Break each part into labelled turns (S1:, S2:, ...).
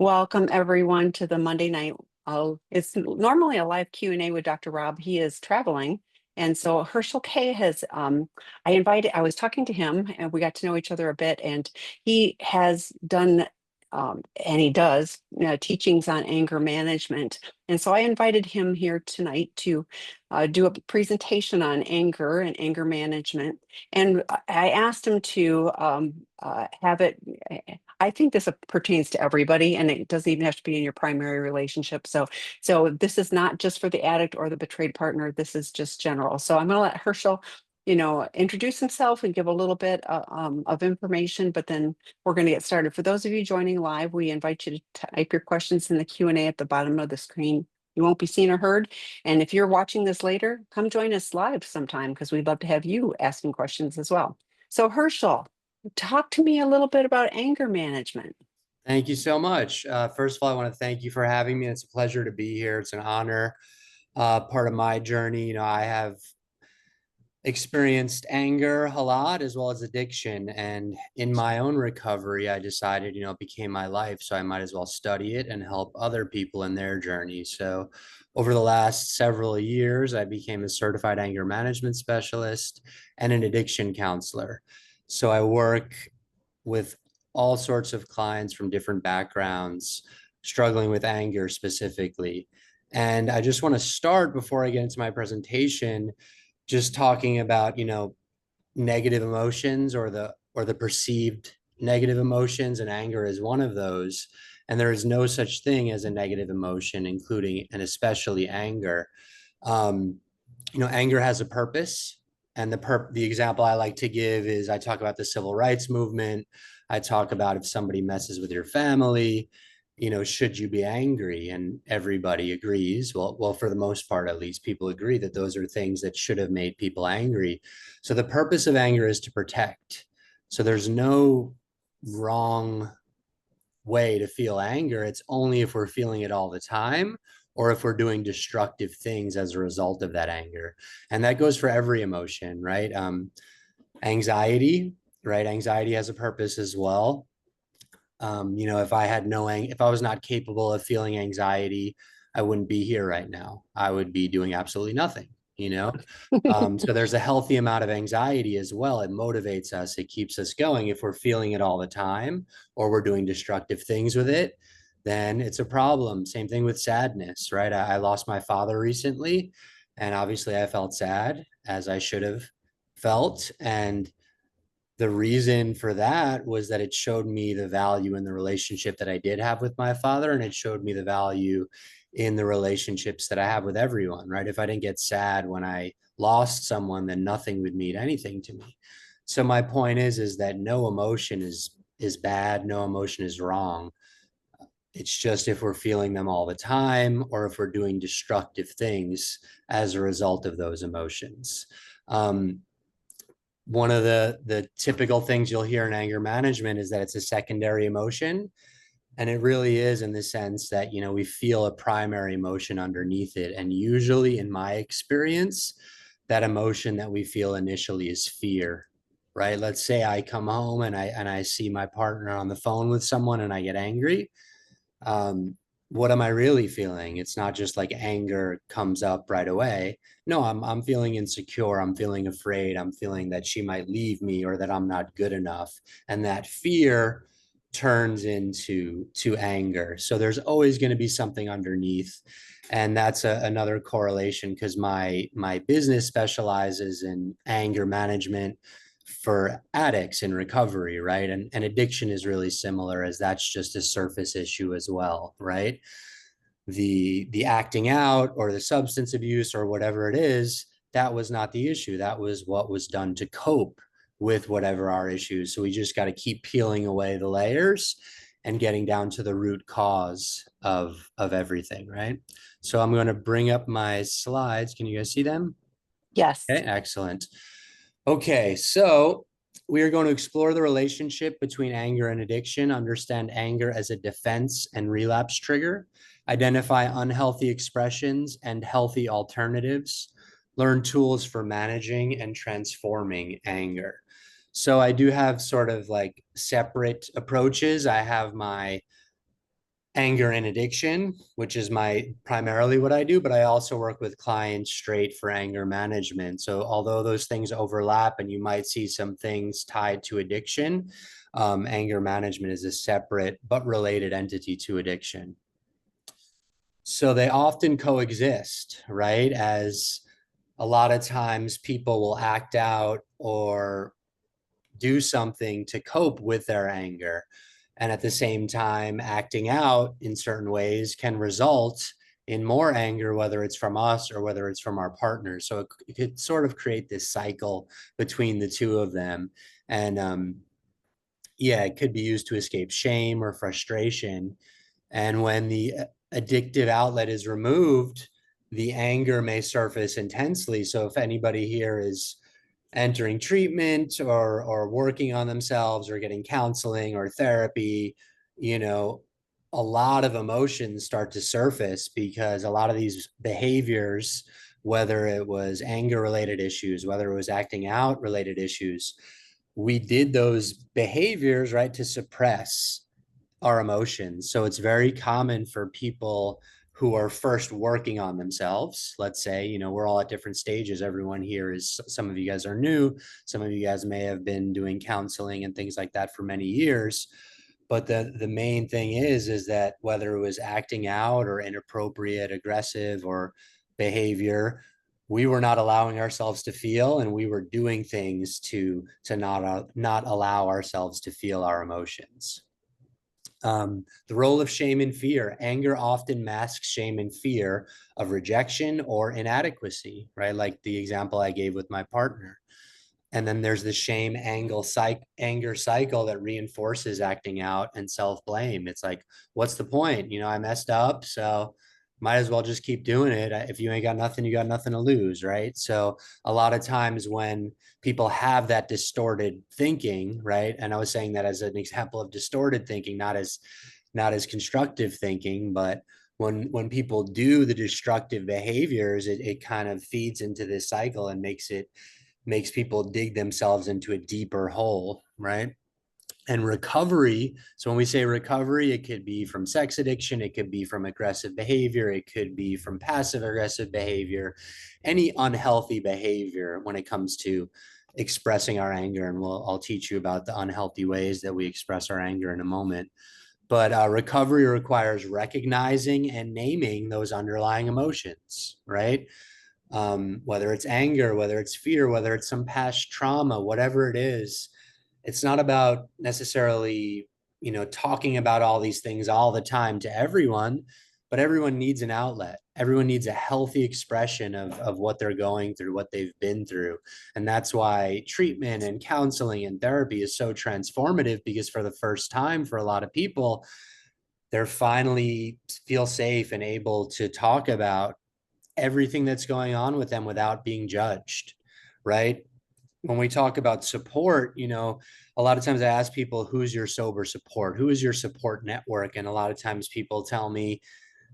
S1: Welcome everyone to the Monday night. It's normally a live Q&A with Dr. Rob. He is traveling. And so Hershel K I was talking to him and we got to know each other a bit. And he has done, and he does teachings on anger management. And so I invited him here tonight to do a presentation on anger and anger management. And I asked him to have it. I think this pertains to everybody, and it doesn't even have to be in your primary relationship. So this is not just for the addict or the betrayed partner. This is just general. So I'm going to let Herschel, introduce himself and give a little bit of information, but then we're going to get started. For those of you joining live, we invite you to type your questions in the Q&A at the bottom of the screen. You won't be seen or heard. And if you're watching this later, come join us live sometime because we'd love to have you asking questions as well. So Herschel, talk to me a little bit about anger management.
S2: Thank you so much. First of all, I want to thank you for having me. It's a pleasure to be here. It's an honor. Part of my journey, I have experienced anger a lot as well as addiction. And in my own recovery, I decided, it became my life. So I might as well study it and help other people in their journey. So over the last several years, I became a certified anger management specialist and an addiction counselor. So I work with all sorts of clients from different backgrounds, struggling with anger specifically. And I just want to start before I get into my presentation, just talking about, negative emotions or the perceived negative emotions, and anger is one of those. And there is no such thing as a negative emotion, including and especially anger. Anger has a purpose. And the example I like to give is I talk about the civil rights movement. I talk about if somebody messes with your family, should you be angry? And everybody agrees. Well, for the most part, at least, people agree that those are things that should have made people angry. So the purpose of anger is to protect. So there's no wrong way to feel anger. It's only if we're feeling it all the time or if we're doing destructive things as a result of that anger. And that goes for every emotion, right? Anxiety, right? Anxiety has a purpose as well. If I was not capable of feeling anxiety, I wouldn't be here right now. I would be doing absolutely nothing, So there's a healthy amount of anxiety as well. It motivates us. It keeps us going. If we're feeling it all the time or we're doing destructive things with it, then it's a problem. Same thing with sadness, right? I lost my father recently, and obviously I felt sad, as I should have felt. And the reason for that was that it showed me the value in the relationship that I did have with my father, and it showed me the value in the relationships that I have with everyone, right? If I didn't get sad when I lost someone, then nothing would mean anything to me. So my point is that no emotion is bad, no emotion is wrong. It's just if we're feeling them all the time or if we're doing destructive things as a result of those emotions. One of the typical things you'll hear in anger management is that it's a secondary emotion. And it really is, in the sense that, we feel a primary emotion underneath it. And usually, in my experience, that emotion that we feel initially is fear, right? Let's say I come home and I see my partner on the phone with someone and I get angry. What am I really feeling? It's not just like anger comes up right away. No, I'm feeling insecure. I'm feeling afraid. I'm feeling that she might leave me or that I'm not good enough. And that fear turns into anger. So there's always going to be something underneath. And that's another correlation, because my business specializes in anger management for addicts in recovery, right? And addiction is really similar, as that's just a surface issue as well, right? The acting out or the substance abuse or whatever it is, that was not the issue. That was what was done to cope with whatever our issues. So we just got to keep peeling away the layers and getting down to the root cause of everything, right? So I'm going to bring up my slides. Can you guys see them?
S1: Yes.
S2: Okay, excellent. Okay, so we are going to explore the relationship between anger and addiction, understand anger as a defense and relapse trigger, identify unhealthy expressions and healthy alternatives, learn tools for managing and transforming anger. So I do have sort of like separate approaches. I have my anger and addiction, which is my primarily what I do, but I also work with clients straight for anger management. So although those things overlap and you might see some things tied to addiction, anger management is a separate but related entity to addiction. So they often coexist, right? As a lot of times people will act out or do something to cope with their anger. And at the same time, acting out in certain ways can result in more anger, whether it's from us or whether it's from our partners. So it could sort of create this cycle between the two of them. And yeah, it could be used to escape shame or frustration. And when the addictive outlet is removed, the anger may surface intensely. So if anybody here is entering treatment or working on themselves or getting counseling or therapy, you know, a lot of emotions start to surface because a lot of these behaviors, whether it was anger related issues, whether it was acting out related issues, we did those behaviors, right, to suppress our emotions. So it's very common for people who are first working on themselves. Let's say, you know, we're all at different stages. Everyone here is, some of you guys are new. Some of you guys may have been doing counseling and things like that for many years. But the main thing is that whether it was acting out or inappropriate, aggressive or behavior, we were not allowing ourselves to feel, and we were doing things to not allow ourselves to feel our emotions. The role of shame and fear. Anger often masks shame and fear of rejection or inadequacy, right? Like the example I gave with my partner. And then there's the shame anger cycle that reinforces acting out and self-blame. It's like, what's the point? You know, I messed up, so might as well just keep doing it. If you ain't got nothing, you got nothing to lose, right? So a lot of times when people have that distorted thinking, right? And I was saying that as an example of distorted thinking, not as constructive thinking, but when people do the destructive behaviors, it kind of feeds into this cycle and makes people dig themselves into a deeper hole, right? And recovery. So when we say recovery, it could be from sex addiction, it could be from aggressive behavior, it could be from passive aggressive behavior, any unhealthy behavior when it comes to expressing our anger. And I'll teach you about the unhealthy ways that we express our anger in a moment. But recovery requires recognizing and naming those underlying emotions, right? Whether it's anger, whether it's fear, whether it's some past trauma, whatever it is, it's not about necessarily, you know, talking about all these things all the time to everyone, but everyone needs an outlet. Everyone needs a healthy expression of what they're going through, what they've been through. And that's why treatment and counseling and therapy is so transformative, because for the first time for a lot of people, they're finally feel safe and able to talk about everything that's going on with them without being judged, right? When we talk about support, you know, a lot of times I ask people, who's your sober support? Who is your support network? And a lot of times people tell me,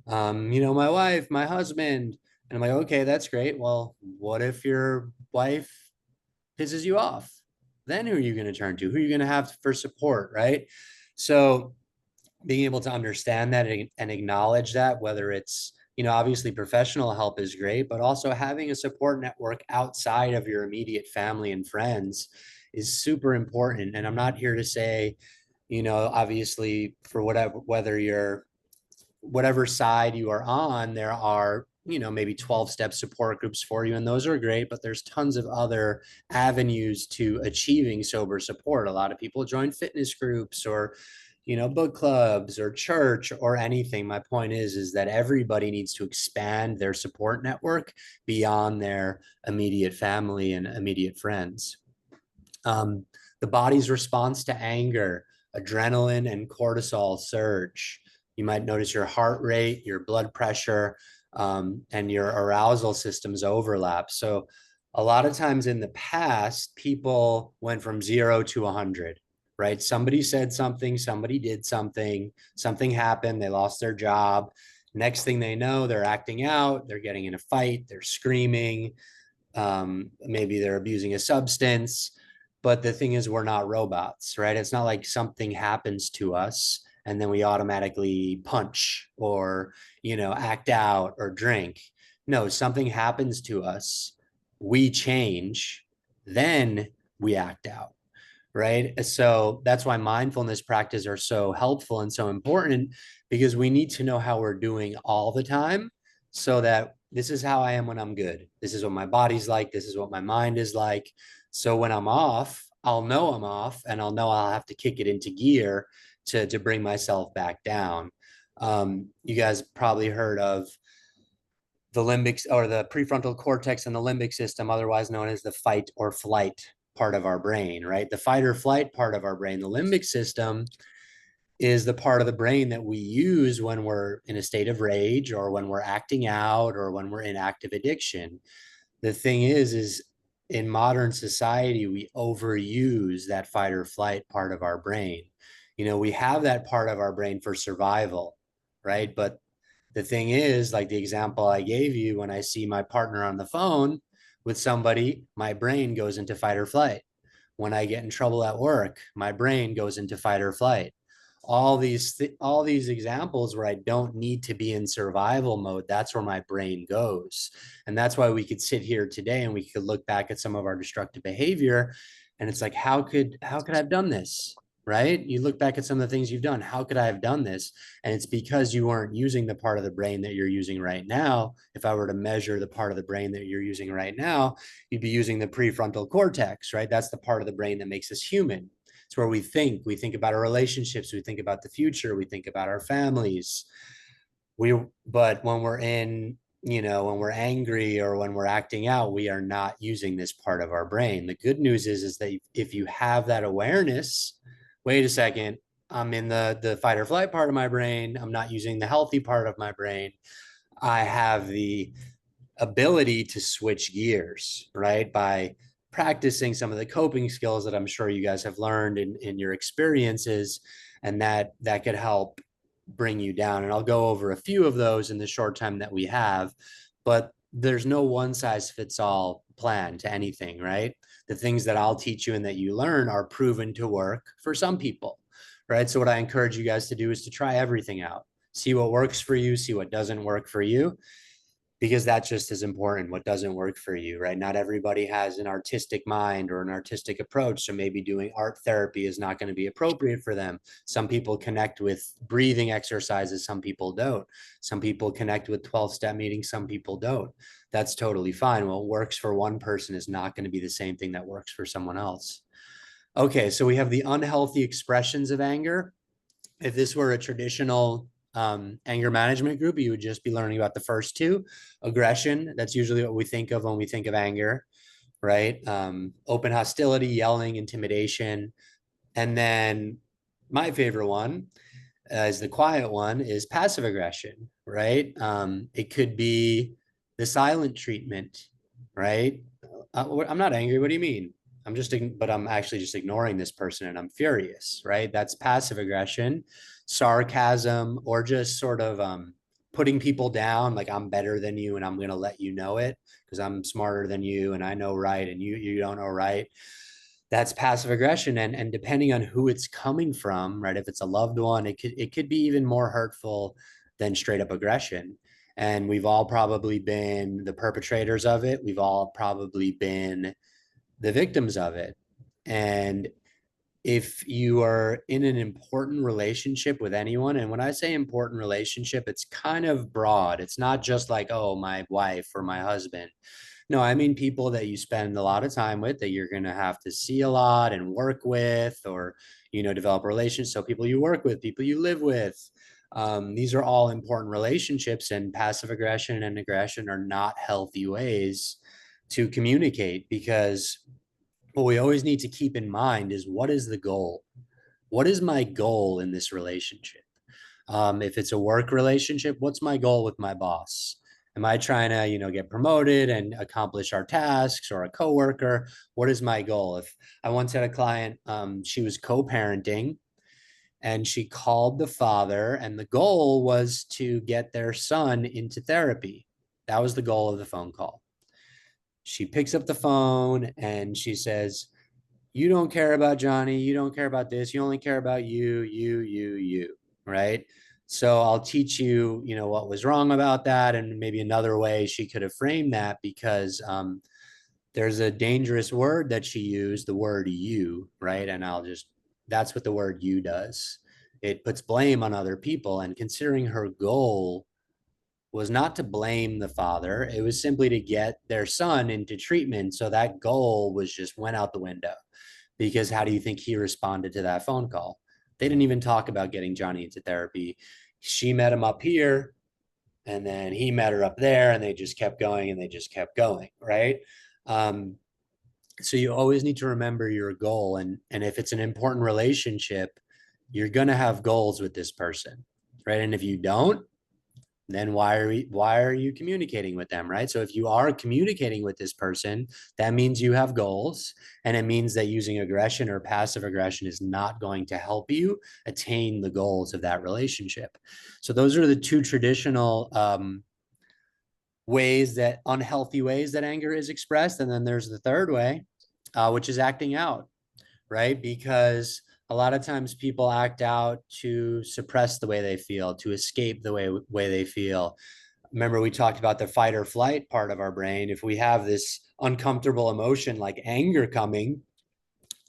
S2: you know, my wife, my husband. And I'm like, okay, that's great. Well, what if your wife pisses you off? Then who are you going to turn to? Who are you going to have for support, right? So being able to understand that and acknowledge that, whether it's, you know, obviously professional help is great, but also having a support network outside of your immediate family and friends is super important. And I'm not here to say, you know, obviously for whether you're whatever side you are on, there are, you know, maybe 12-step support groups for you, and those are great, but there's tons of other avenues to achieving sober support. A lot of people join fitness groups or, you know, book clubs or church or anything. My point is that everybody needs to expand their support network beyond their immediate family and immediate friends. um, the body's response to anger, adrenaline and cortisol surge. You might notice your heart rate, your blood pressure, and your arousal systems overlap. So a lot of times in the past, people went from 0 to 100, right? Somebody said something, somebody did something, something happened, they lost their job. Next thing they know, they're acting out, they're getting in a fight, they're screaming, maybe they're abusing a substance. But the thing is, we're not robots, right? It's not like something happens to us and then we automatically punch or, act out or drink. No, something happens to us, we change, then we act out, right? So that's why mindfulness practices are so helpful and so important, because we need to know how we're doing all the time, so that this is how I am when I'm good. This is what my body's like. This is what my mind is like. So when I'm off, I'll know I'm off, and I'll know I'll have to kick it into gear to bring myself back down. You guys probably heard of the limbic or the prefrontal cortex and the limbic system, otherwise known as the fight or flight part of our brain, right? The fight or flight part of our brain, the limbic system, is the part of the brain that we use when we're in a state of rage, or when we're acting out, or when we're in active addiction. The thing is in modern society, we overuse that fight or flight part of our brain. We have that part of our brain for survival, right? But the thing is, like the example I gave you, when I see my partner on the phone with somebody, my brain goes into fight or flight. When I get in trouble at work, my brain goes into fight or flight. All these examples where I don't need to be in survival mode, that's where my brain goes. And that's why we could sit here today and we could look back at some of our destructive behavior, and it's like, how could I have done this? Right? You look back at some of the things you've done. How could I have done this? And it's because you weren't using the part of the brain that you're using right now. If I were to measure the part of the brain that you're using right now, you'd be using the prefrontal cortex, right? That's the part of the brain that makes us human. It's where we think about our relationships, we think about the future, we think about our families. But when we're when we're angry or when we're acting out, we are not using this part of our brain. The good news is that if you have that awareness, wait a second, I'm in the fight or flight part of my brain, I'm not using the healthy part of my brain, I have the ability to switch gears, right? By practicing some of the coping skills that I'm sure you guys have learned in your experiences, and that could help bring you down. And I'll go over a few of those in the short time that we have, but there's no one size fits all plan to anything, right? The things that I'll teach you and that you learn are proven to work for some people, right? So what I encourage you guys to do is to try everything out, see what works for you, see what doesn't work for you, because that's just as important, what doesn't work for you, right? Not everybody has an artistic mind or an artistic approach, so maybe doing art therapy is not going to be appropriate for them. Some people connect with breathing exercises, some people don't. Some people connect with 12-step meetings, some people don't. That's totally fine. What works for one person is not going to be the same thing that works for someone else. Okay, so we have the unhealthy expressions of anger. If this were a traditional anger management group, you would just be learning about the first two. Aggression, that's usually what we think of when we think of anger, right? Open hostility, yelling, intimidation. And then my favorite one is the quiet one, is passive aggression, right? It could be the silent treatment, right? I'm not angry. What do you mean? But I'm actually just ignoring this person and I'm furious, right? That's passive aggression. Sarcasm, or just sort of putting people down, like I'm better than you and I'm going to let you know it because I'm smarter than you and I know right and you don't know right. That's passive aggression. And depending on who it's coming from, right? If it's a loved one, it could be even more hurtful than straight up aggression. And we've all probably been the perpetrators of it. We've all probably been the victims of it. And if you are in an important relationship with anyone, and when I say important relationship, it's kind of broad. It's not just like, oh, my wife or my husband. No, I mean people that you spend a lot of time with, that you're going to have to see a lot and work with, or, develop relations. So people you work with, people you live with, these are all important relationships, and passive aggression and aggression are not healthy ways to communicate, because what we always need to keep in mind is, what is the goal? What is my goal in this relationship? If it's a work relationship, what's my goal with my boss? Am I trying to, get promoted and accomplish our tasks, or a coworker? What is my goal? If I once had a client, she was co-parenting, and she called the father, and the goal was to get their son into therapy. That was the goal of the phone call. She picks up the phone and she says, you don't care about Johnny. You don't care about this. You only care about you, you, you, you. right? So I'll teach you, what was wrong about that, and maybe another way she could have framed that, because there's a dangerous word that she used, the word you, right? And that's what the word you does. It puts blame on other people. And considering her goal was not to blame the father, it was simply to get their son into treatment. So that goal was just went out the window, because how do you think he responded to that phone call? They didn't even talk about getting Johnny into therapy. She met him up here, and then he met her up there, and they just kept going and they just kept going, right? Um, so you always need to remember your goal, and if it's an important relationship, you're going to have goals with this person, right? And if you don't, then why are you communicating with them, right? So if you are communicating with this person, that means you have goals, and it means that using aggression or passive aggression is not going to help you attain the goals of that relationship. So those are the two traditional unhealthy ways that anger is expressed. And then there's the third way, which is acting out, right? Because a lot of times people act out to suppress the way they feel, to escape the way they feel. Remember, we talked about the fight or flight part of our brain. If we have this uncomfortable emotion like anger coming,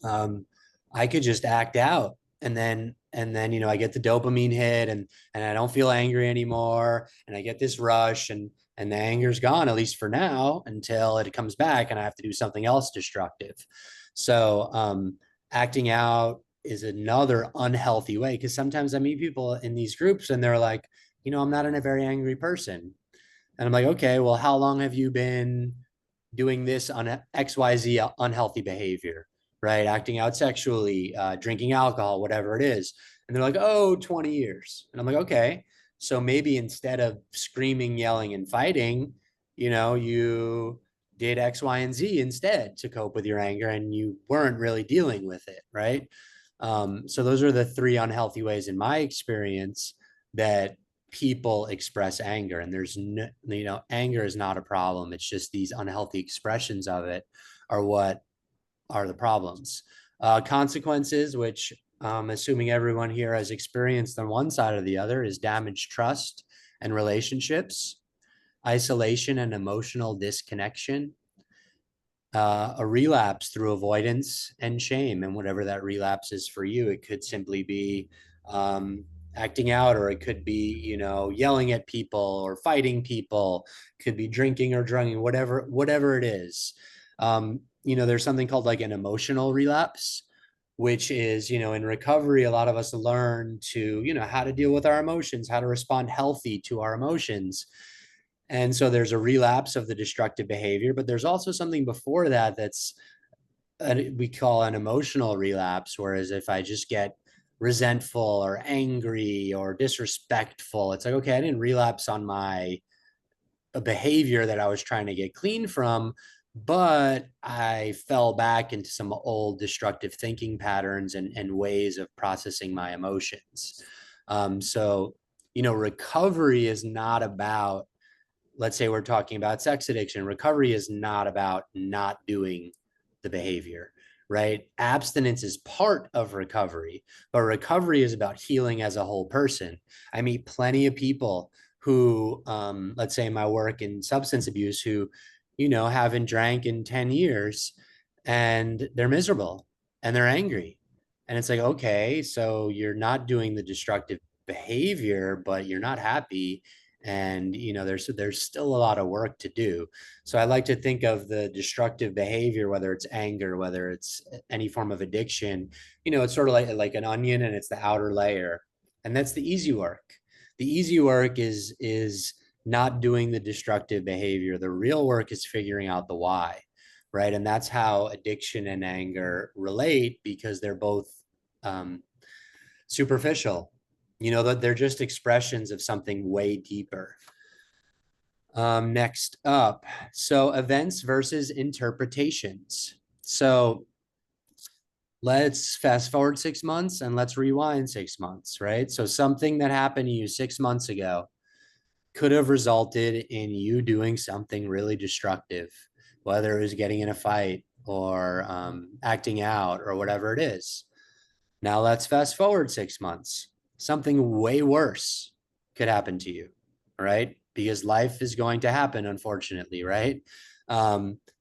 S2: um, I could just act out, and then I get the dopamine hit, and I don't feel angry anymore, and I get this rush, and the anger's gone, at least for now, until it comes back and I have to do something else destructive. So acting out is another unhealthy way, because sometimes I meet people in these groups and they're like, I'm not in a very angry person. And I'm like, okay, well, how long have you been doing this on XYZ unhealthy behavior, right? Acting out sexually, drinking alcohol, whatever it is. And they're like, oh, 20 years. And I'm like, okay. So maybe instead of screaming, yelling, and fighting, you did X, Y, and Z instead to cope with your anger, and you weren't really dealing with it, right? So those are the three unhealthy ways in my experience that people express anger. And there's no, anger is not a problem. It's just these unhealthy expressions of it are what are the problems. Consequences, which assuming everyone here has experienced on one side or the other, is damaged trust and relationships, isolation and emotional disconnection, a relapse through avoidance and shame. And whatever that relapse is for you, it could simply be acting out, or it could be, yelling at people or fighting people, could be drinking or drugging, whatever it is. There's something called like an emotional relapse, which is, in recovery, a lot of us learn to, how to deal with our emotions, how to respond healthy to our emotions. And so there's a relapse of the destructive behavior, but there's also something before that we call an emotional relapse. Whereas if I just get resentful or angry or disrespectful, it's like, okay, I didn't relapse on my behavior that I was trying to get clean from, but I fell back into some old destructive thinking patterns and ways of processing my emotions. So, recovery is not about, let's say we're talking about sex addiction. Recovery is not about not doing the behavior, right? Abstinence is part of recovery, but recovery is about healing as a whole person. I meet plenty of people who, let's say my work in substance abuse, who, haven't drank in 10 years, and they're miserable and they're angry. And it's like, okay, so you're not doing the destructive behavior, but you're not happy, and there's still a lot of work to do. So I like to think of the destructive behavior, whether it's anger, whether it's any form of addiction, it's sort of like an onion, and it's the outer layer, and that's the easy work. The easy work is not doing the destructive behavior. The real work is figuring out the why, right? And that's how addiction and anger relate, because they're both superficial. That they're just expressions of something way deeper. Next up, so events versus interpretations. So let's fast forward 6 months and let's rewind 6 months, right? So something that happened to you 6 months ago could have resulted in you doing something really destructive, whether it was getting in a fight or acting out or whatever it is. Now let's fast forward 6 months. something way worse could happen to you, right? Because life is going to happen, unfortunately, right?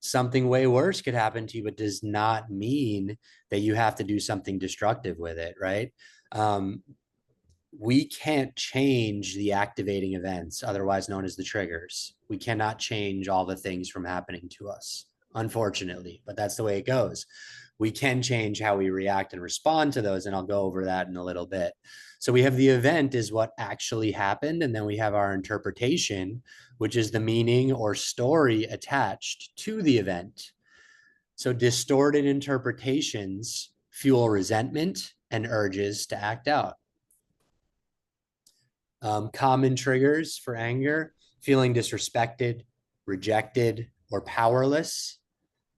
S2: Something way worse could happen to you, but does not mean that you have to do something destructive with it, right? Um, we can't change the activating events, otherwise known as the triggers. We cannot change all the things from happening to us, unfortunately, but that's the way it goes. We can change how we react and respond to those, and I'll go over that in a little bit. So we have the event is what actually happened, and then we have our interpretation, which is the meaning or story attached to the event. So distorted interpretations fuel resentment and urges to act out. Common triggers for anger: feeling disrespected, rejected, or powerless,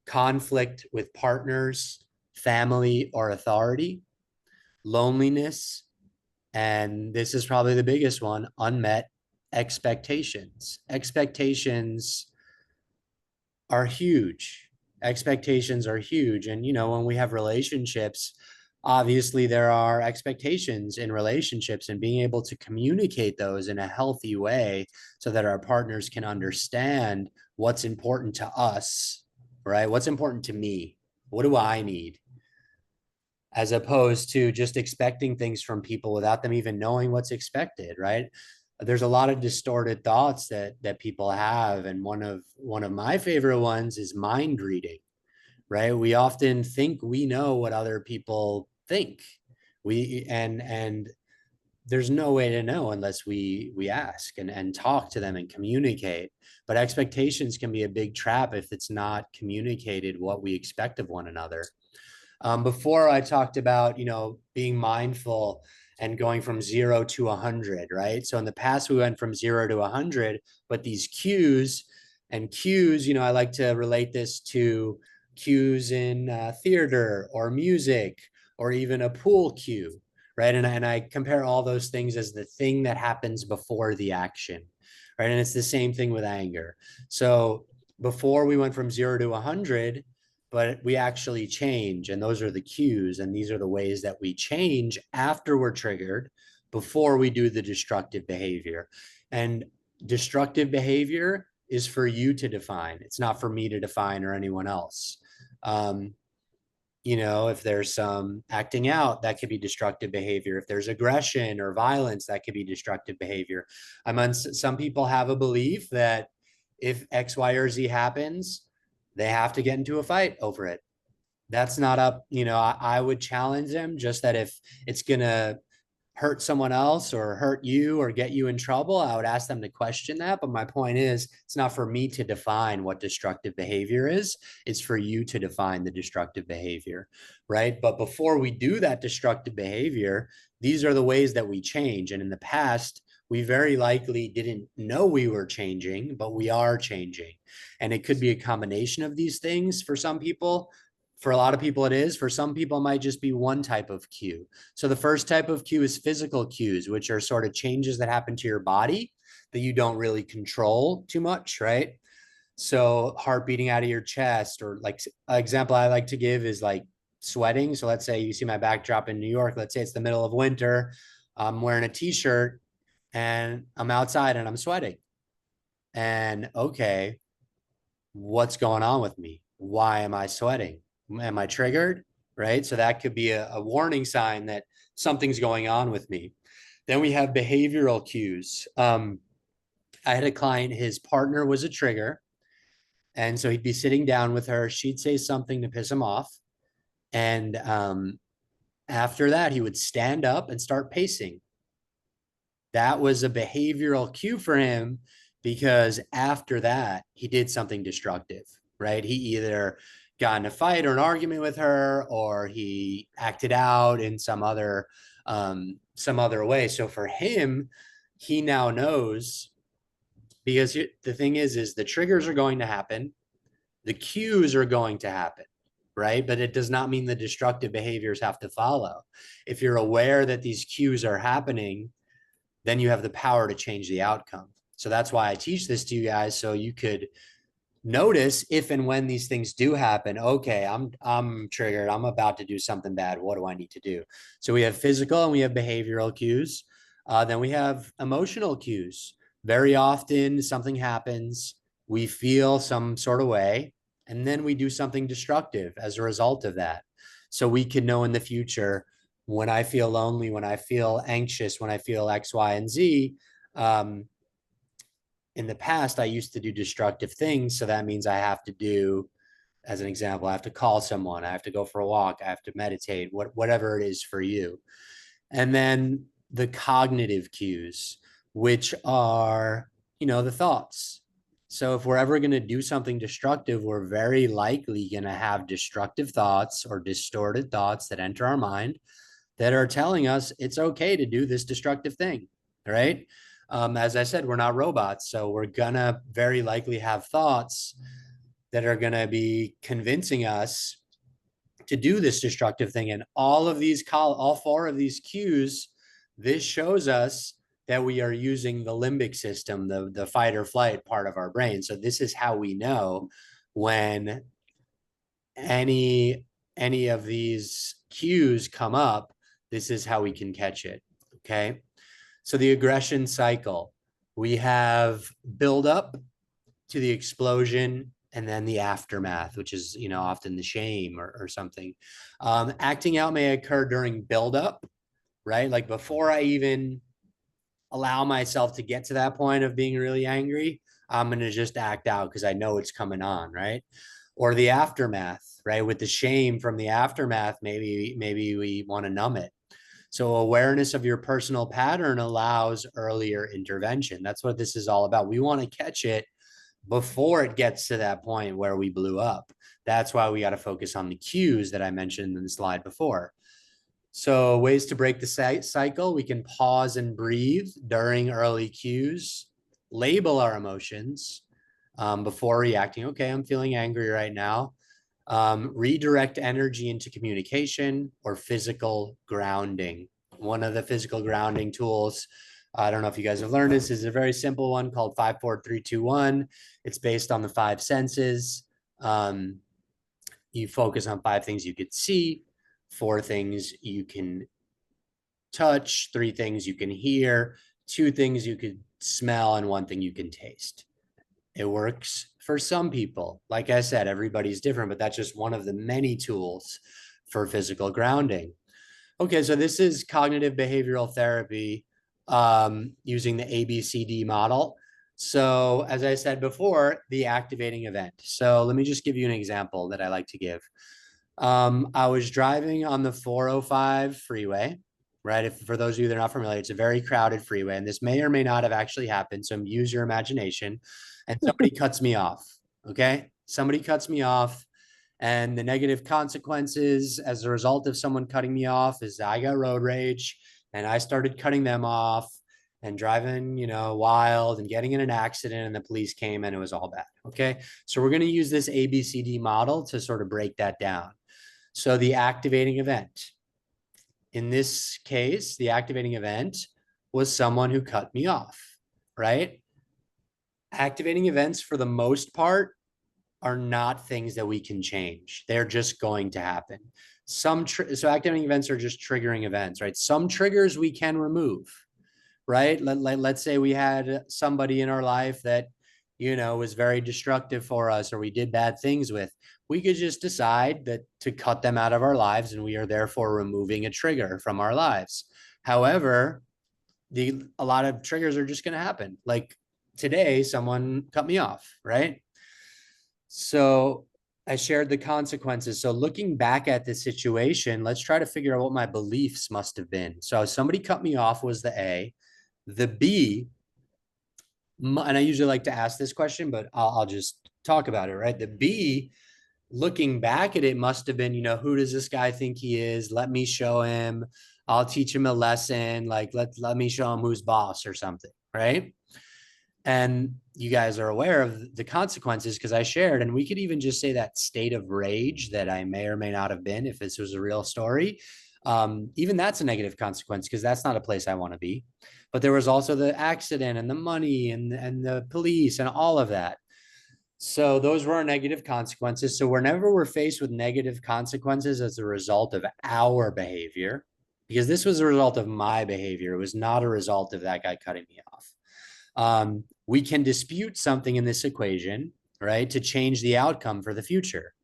S2: conflict with partners, family, or authority, loneliness, and this is probably the biggest one, unmet expectations. Expectations are huge. Expectations are huge. And, when we have relationships, obviously there are expectations in relationships, and being able to communicate those in a healthy way so that our partners can understand what's important to us, right? What's important to me? What do I need? As opposed to just expecting things from people without them even knowing what's expected, right? There's a lot of distorted thoughts that people have, and one of my favorite ones is mind reading, right? We often think we know what other people think. And there's no way to know unless we ask and talk to them and communicate. But expectations can be a big trap if it's not communicated what we expect of one another. Before I talked about, being mindful and going from 0 to 100, right? So in the past, we went from 0 to 100, but these cues, I like to relate this to cues in theater or music or even a pool cue, right? And I compare all those things as the thing that happens before the action, right? And it's the same thing with anger. So before we went from 0 to 100, but we actually change, and those are the cues, and these are the ways that we change after we're triggered, before we do the destructive behavior. And destructive behavior is for you to define. It's not for me to define or anyone else. If there's some acting out, that could be destructive behavior. If there's aggression or violence, that could be destructive behavior. Some people have a belief that if X, Y, or Z happens, they have to get into a fight over it. That's not up. I would challenge them, just that if it's going to hurt someone else or hurt you or get you in trouble, I would ask them to question that. But my point is, it's not for me to define what destructive behavior is. It's for you to define the destructive behavior, right? But before we do that destructive behavior, these are the ways that we change. And in the past, we very likely didn't know we were changing, but we are changing. And it could be a combination of these things for some people. For a lot of people, it is. For some people, it might just be one type of cue. So the first type of cue is physical cues, which are sort of changes that happen to your body that you don't really control too much, right? So heart beating out of your chest, or like an example I like to give is like sweating. So let's say you see my backdrop in New York. Let's say it's the middle of winter. I'm wearing a t-shirt and I'm outside and I'm sweating. And okay, what's going on with me? Why am I sweating? Am I triggered? Right? So that could be a warning sign that something's going on with me. Then we have behavioral cues. I had a client, his partner was a trigger. And so he'd be sitting down with her. She'd say something to piss him off. And after that, he would stand up and start pacing. That was a behavioral cue for him, because after that, he did something destructive, right? He either got in a fight or an argument with her, or he acted out in some other way. So for him, he now knows, because the thing is the triggers are going to happen, the cues are going to happen, right? But it does not mean the destructive behaviors have to follow. If you're aware that these cues are happening, then you have the power to change the outcome. So that's why I teach this to you guys, so you could notice if and when these things do happen. Okay, I'm triggered, I'm about to do something bad, what do I need to do? So we have physical and we have behavioral cues. Then we have emotional cues. Very often something happens, we feel some sort of way, and then we do something destructive as a result of that. So we can know in the future, when I feel lonely, when I feel anxious, when I feel X, Y, and Z, um, in the past, I used to do destructive things. So that means I have to do, as an example, I have to call someone, I have to go for a walk, I have to meditate, whatever it is for you. And then the cognitive cues, which are, the thoughts. So if we're ever going to do something destructive, we're very likely going to have destructive thoughts or distorted thoughts that enter our mind that are telling us it's okay to do this destructive thing, right? As I said, we're not robots, so we're gonna very likely have thoughts that are gonna be convincing us to do this destructive thing. And all four of these cues, this shows us that we are using the limbic system, the fight or flight part of our brain. So this is how we know when any any of these cues come up, this is how we can catch it. Okay. So the aggression cycle, we have build up to the explosion and then the aftermath, which is, often the shame or something. Acting out may occur during buildup, right? Like before I even allow myself to get to that point of being really angry, I'm going to just act out because I know it's coming on, right? Or the aftermath, right? With the shame from the aftermath, maybe we want to numb it. So awareness of your personal pattern allows earlier intervention. That's what this is all about. We want to catch it before it gets to that point where we blew up. That's why we got to focus on the cues that I mentioned in the slide before. So ways to break the cycle, we can pause and breathe during early cues, label our emotions before reacting. Okay, I'm feeling angry right now. Redirect energy into communication or physical grounding. One of the physical grounding tools, I don't know if you guys have learned this, is a very simple one called 5-4-3-2-1. It's based on the five senses. You focus on five things you could see, four things you can touch, three things you can hear, two things you could smell, and one thing you can taste. It works for some people. Like I said, everybody's different, but that's just one of the many tools for physical grounding. Okay, so this is cognitive behavioral therapy using the ABCD model. So as I said before, the activating event. So let me just give you an example that I like to give. I was driving on the 405 freeway, right? If for those of you that are not familiar, it's a very crowded freeway, and this may or may not have actually happened. So use your imagination. And somebody cuts me off. Okay, somebody cuts me off, and the negative consequences as a result of someone cutting me off is I got road rage, and I started cutting them off and driving, wild and getting in an accident, and the police came and it was all bad. Okay, so we're going to use this ABCD model to sort of break that down. So the activating event. In this case, the activating event was someone who cut me off, right? Activating events, for the most part, are not things that we can change. They're just going to happen. So activating events are just triggering events, right? Some triggers we can remove, right? Let's say we had somebody in our life that, was very destructive for us, or we did bad things with. We could just decide that to cut them out of our lives, and we are therefore removing a trigger from our lives. However, a lot of triggers are just going to happen. Like today, someone cut me off, right? So I shared the consequences. So looking back at this situation, let's try to figure out what my beliefs must have been. So somebody cut me off was the A. The B, and I usually like to ask this question, but I'll just talk about it, right? The B, looking back at it, must have been, who does this guy think he is? Let me show him. I'll teach him a lesson. Like, let me show him who's boss or something, right? And you guys are aware of the consequences because I shared, and we could even just say that state of rage that I may or may not have been if this was a real story. Even that's a negative consequence because that's not a place I want to be. But there was also the accident and the money and the police and all of that. So those were our negative consequences. So whenever we're faced with negative consequences as a result of our behavior, because this was a result of my behavior, it was not a result of that guy cutting me off. We can dispute something in this equation, right, to change the outcome for the future.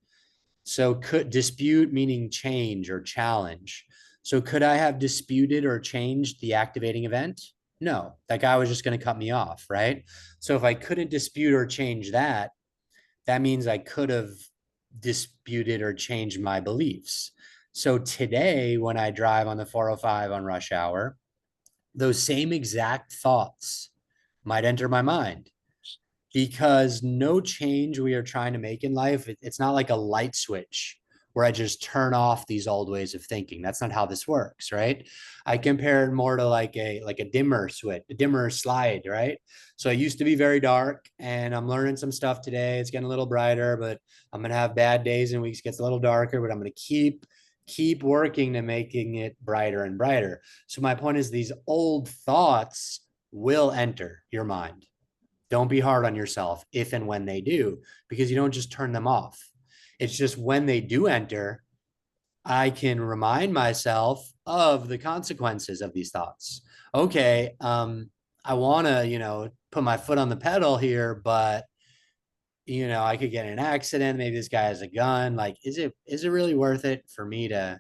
S2: So could dispute meaning change or challenge. So could I have disputed or changed the activating event? No, that guy was just going to cut me off, right? So if I couldn't dispute or change that, that means I could have disputed or changed my beliefs. So today, when I drive on the 405 on rush hour, those same exact thoughts might enter my mind because no change we are trying to make in life, it's not like a light switch where I just turn off these old ways of thinking. That's not how this works, right? I compare it more to like a dimmer switch, a dimmer slide, right? So it used to be very dark, and I'm learning some stuff today. It's getting a little brighter, but I'm gonna have bad days and weeks. It gets a little darker, but I'm gonna keep working to making it brighter and brighter. So my point is, these old thoughts will enter your mind. Don't be hard on yourself if and when they do, because you don't just turn them off. It's just when they do enter, I can remind myself of the consequences of these thoughts. Okay, I want to, put my foot on the pedal here, but I could get in an accident. Maybe this guy has a gun. Like, is it really worth it for me to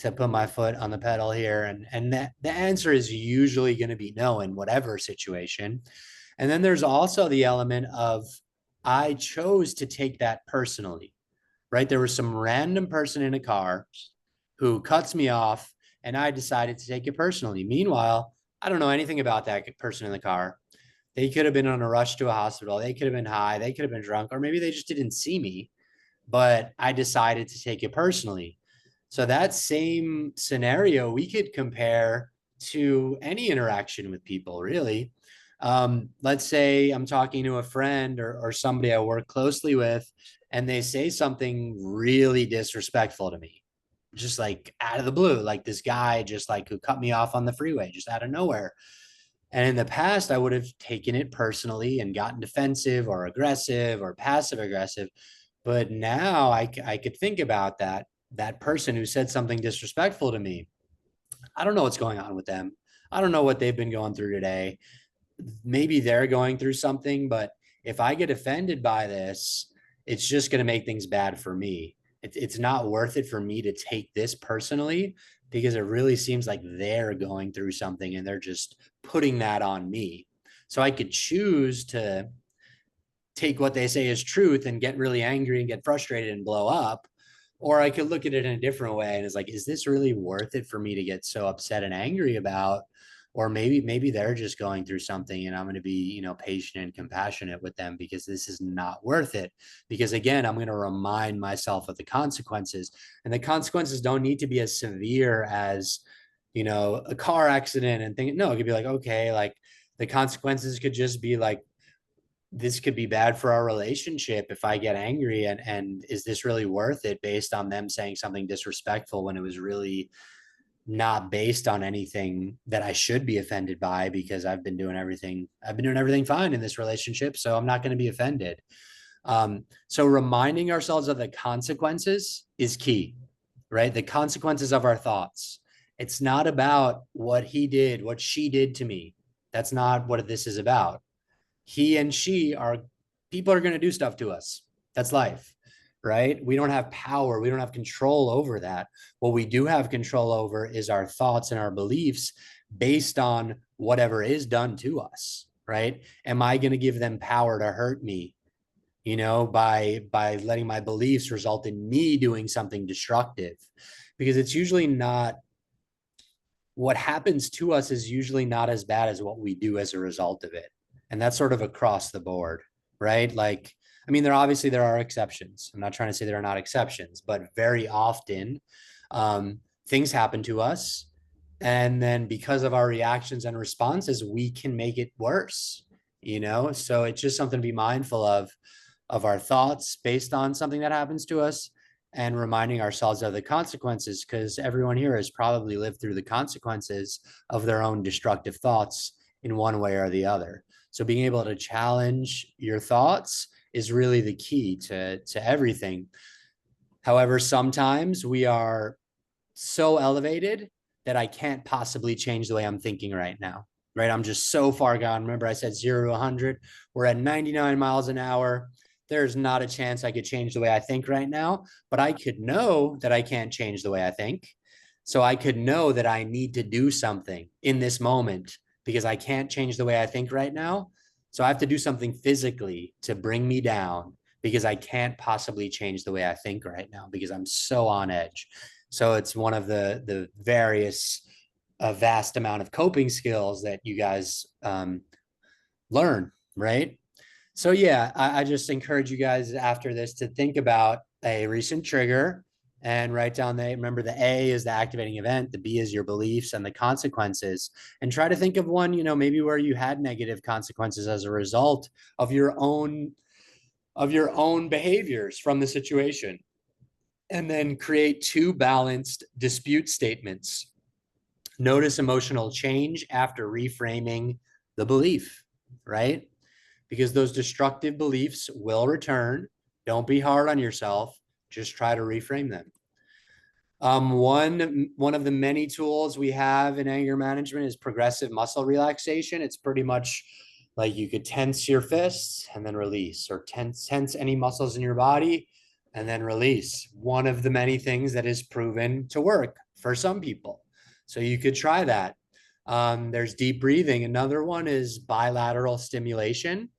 S2: put my foot on the pedal here? And that the answer is usually going to be no in whatever situation. And then there's also the element of I chose to take that personally, right? There was some random person in a car who cuts me off, and I decided to take it personally. Meanwhile, I don't know anything about that person in the car. They could have been on a rush to a hospital. They could have been high. They could have been drunk, or maybe they just didn't see me, but I decided to take it personally. So that same scenario we could compare to any interaction with people, really. Let's say I'm talking to a friend or somebody I work closely with, and they say something really disrespectful to me, just like out of the blue, like this guy just like who cut me off on the freeway, just out of nowhere. And in the past, I would have taken it personally and gotten defensive or aggressive or passive aggressive. But now I could think about that person who said something disrespectful to me. I don't know what's going on with them. I don't know what they've been going through today. Maybe they're going through something, but if I get offended by this, it's just going to make things bad for me. It's not worth it for me to take this personally, because it really seems like they're going through something and they're just putting that on me. So I could choose to take what they say as truth and get really angry and get frustrated and blow up. Or I could look at it in a different way and it's like, is this really worth it for me to get so upset and angry about? Or maybe they're just going through something and I'm going to be, patient and compassionate with them, because this is not worth it. Because again, I'm going to remind myself of the consequences, and the consequences don't need to be as severe as, a car accident and think, no, it could be like, okay, like the consequences could just be like, this could be bad for our relationship if I get angry, and is this really worth it based on them saying something disrespectful when it was really not based on anything that I should be offended by, because I've been doing everything fine in this relationship, so I'm not going to be offended. So reminding ourselves of the consequences is key, right? The consequences of our thoughts. It's not about what he did, what she did to me. That's not what this is about. He and she are people are going to do stuff to us. That's life, right? We don't have power. We don't have control over that. What we do have control over is our thoughts and our beliefs based on whatever is done to us, right? Am I going to give them power to hurt me, by letting my beliefs result in me doing something destructive? Because it's usually not what happens to us is usually not as bad as what we do as a result of it. And that's sort of across the board, right? Like, I mean, there are exceptions. I'm not trying to say there are not exceptions, but very often things happen to us. And then because of our reactions and responses, we can make it worse, So it's just something to be mindful of our thoughts based on something that happens to us, and reminding ourselves of the consequences, because everyone here has probably lived through the consequences of their own destructive thoughts in one way or the other. So being able to challenge your thoughts is really the key to everything. However, sometimes we are so elevated that I can't possibly change the way I'm thinking right now, right? I'm just so far gone. Remember, I said 0 to 100. We're at 99 miles an hour. There's not a chance I could change the way I think right now, but I could know that I can't change the way I think. So I could know that I need to do something in this moment because I can't change the way I think right now. So I have to do something physically to bring me down because I can't possibly change the way I think right now because I'm so on edge. So it's one of the various a vast amount of coping skills that you guys learn, right? So yeah, I just encourage you guys after this to think about a recent trigger and write down the, remember the A is the activating event, the B is your beliefs and the consequences, and try to think of one, maybe where you had negative consequences as a result of your own behaviors from the situation. And then create 2 balanced dispute statements. Notice emotional change after reframing the belief, right? Because those destructive beliefs will return. Don't be hard on yourself. Just try to reframe them. One of the many tools we have in anger management is progressive muscle relaxation. It's pretty much like you could tense your fists and then release, or tense any muscles in your body and then release. One of the many things that is proven to work for some people. So you could try that. There's deep breathing. Another one is bilateral stimulation.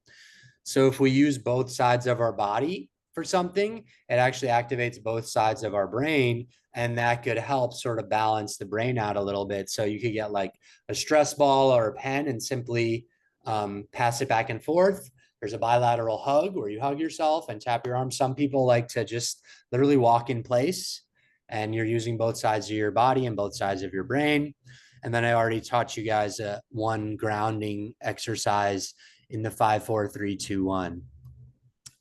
S2: So if we use both sides of our body for something, it actually activates both sides of our brain, and that could help sort of balance the brain out a little bit. So you could get like a stress ball or a pen and simply pass it back and forth. There's a bilateral hug where you hug yourself and tap your arm. Some people like to just literally walk in place, and you're using both sides of your body and both sides of your brain. And then I already taught you guys one grounding exercise in the 5, 4, 3, 2, 1.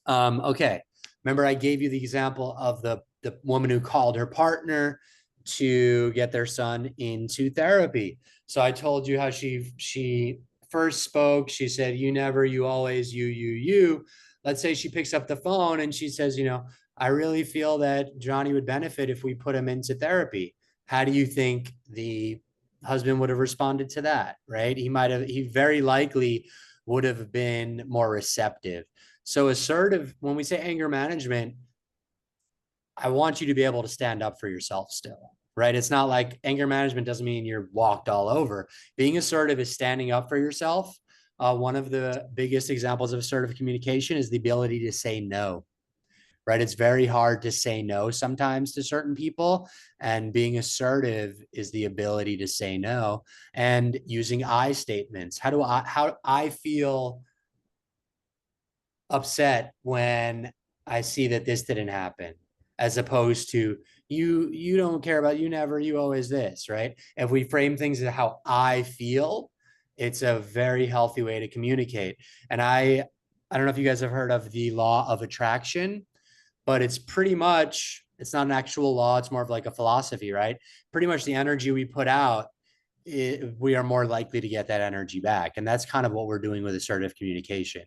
S2: Okay. Remember, I gave you the example of the woman who called her partner to get their son into therapy. So I told you how she first spoke. She said, "You never, you always, you." Let's say she picks up the phone and she says, "I really feel that Johnny would benefit if we put him into therapy." How do you think the husband would have responded to that? Right? He very likely would have been more receptive. So assertive, when we say anger management, I want you to be able to stand up for yourself still, right? It's not like anger management doesn't mean you're walked all over. Being assertive is standing up for yourself. One of the biggest examples of assertive communication is the ability to say no, right? It's very hard to say no sometimes to certain people, and being assertive is the ability to say no. And using I statements. How I feel upset when I see that this didn't happen, as opposed to you don't care about, you never, you always this, right? If we frame things as how I feel, it's a very healthy way to communicate. And I don't know if you guys have heard of the law of attraction, but it's pretty much, it's not an actual law, it's more of like a philosophy, right? Pretty much the energy we put out, we are more likely to get that energy back. And that's kind of what we're doing with assertive communication.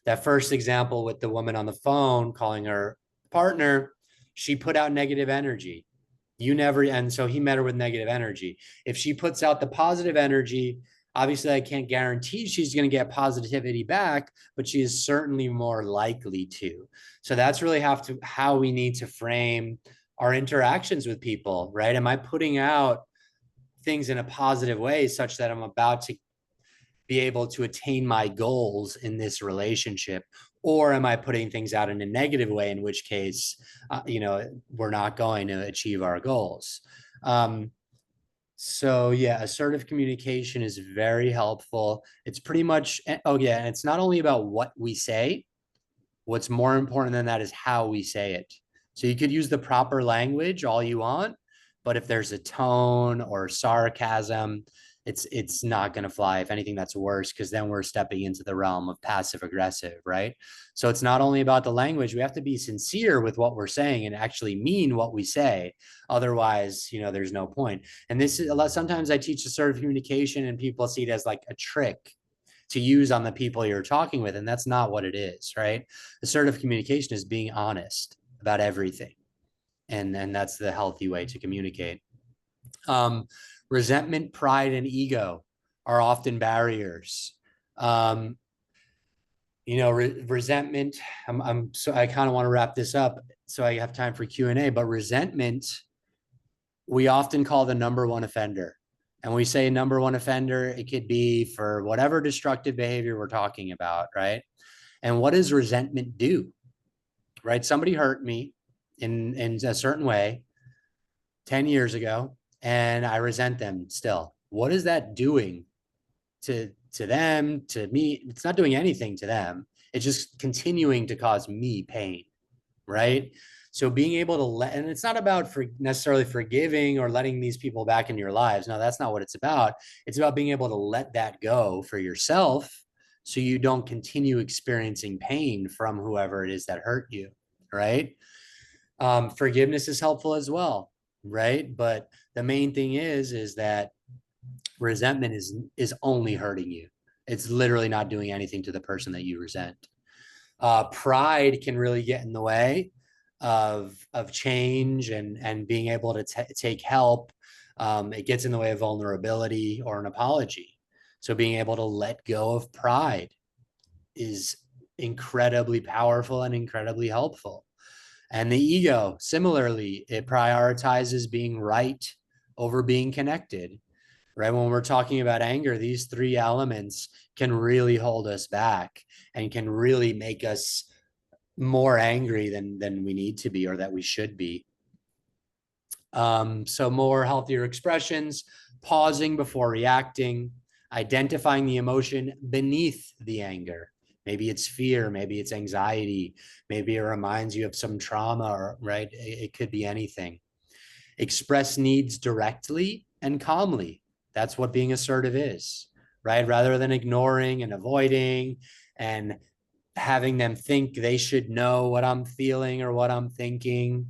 S2: That first example with the woman on the phone calling her partner, she put out negative energy. You never, and so he met her with negative energy. If she puts out the positive energy, obviously I can't guarantee she's going to get positivity back, but she is certainly more likely to. So that's really how we need to frame our interactions with people, right? Am I putting out things in a positive way such that I'm about to be able to attain my goals in this relationship? Or am I putting things out in a negative way, in which case, we're not going to achieve our goals? So yeah, assertive communication is very helpful. It's pretty much, oh yeah, and it's not only about what we say. What's more important than that is how we say it. So you could use the proper language all you want, but if there's a tone or sarcasm, it's not going to fly. If anything, that's worse, because then we're stepping into the realm of passive aggressive, right? So it's not only about the language. We have to be sincere with what we're saying and actually mean what we say. Otherwise, there's no point. And this is sometimes I teach assertive communication and people see it as like a trick. to use on the people you're talking with. And that's not what it is, right? Assertive communication is being honest about everything. And then that's the healthy way to communicate. Um, Resentment, pride, and ego are often barriers. Um, Resentment. So I kind of want to wrap this up so I have time for Q&A. But resentment, we often call the number one offender. And we say number one offender, it could be for whatever destructive behavior we're talking about, right? And what does resentment do? Right? Somebody hurt me in a certain way 10 years ago, and I resent them still. What is that doing to them, to me? It's not doing anything to them. It's just continuing to cause me pain, right? So being able to let, and it's not about necessarily forgiving or letting these people back in your lives. No, that's not what it's about. It's about being able to let that go for yourself so you don't continue experiencing pain from whoever it is that hurt you, right? Forgiveness is helpful as well, right? But the main thing is that resentment is only hurting you. It's literally not doing anything to the person that you resent. Pride can really get in the way of change and being able to take help. It gets in the way of vulnerability or an apology. So being able to let go of pride is incredibly powerful and incredibly helpful. And the ego, similarly, it prioritizes being right over being connected, right? When we're talking about anger, these three elements can really hold us back and can really make us more angry than we need to be or that we should be. So more healthier expressions, pausing before reacting, identifying the emotion beneath the anger. Maybe it's fear, maybe it's anxiety, maybe it reminds you of some trauma, or, right? It could be anything. Express needs directly and calmly. That's what being assertive is, right? Rather than ignoring and avoiding and having them think they should know what I'm feeling or what I'm thinking,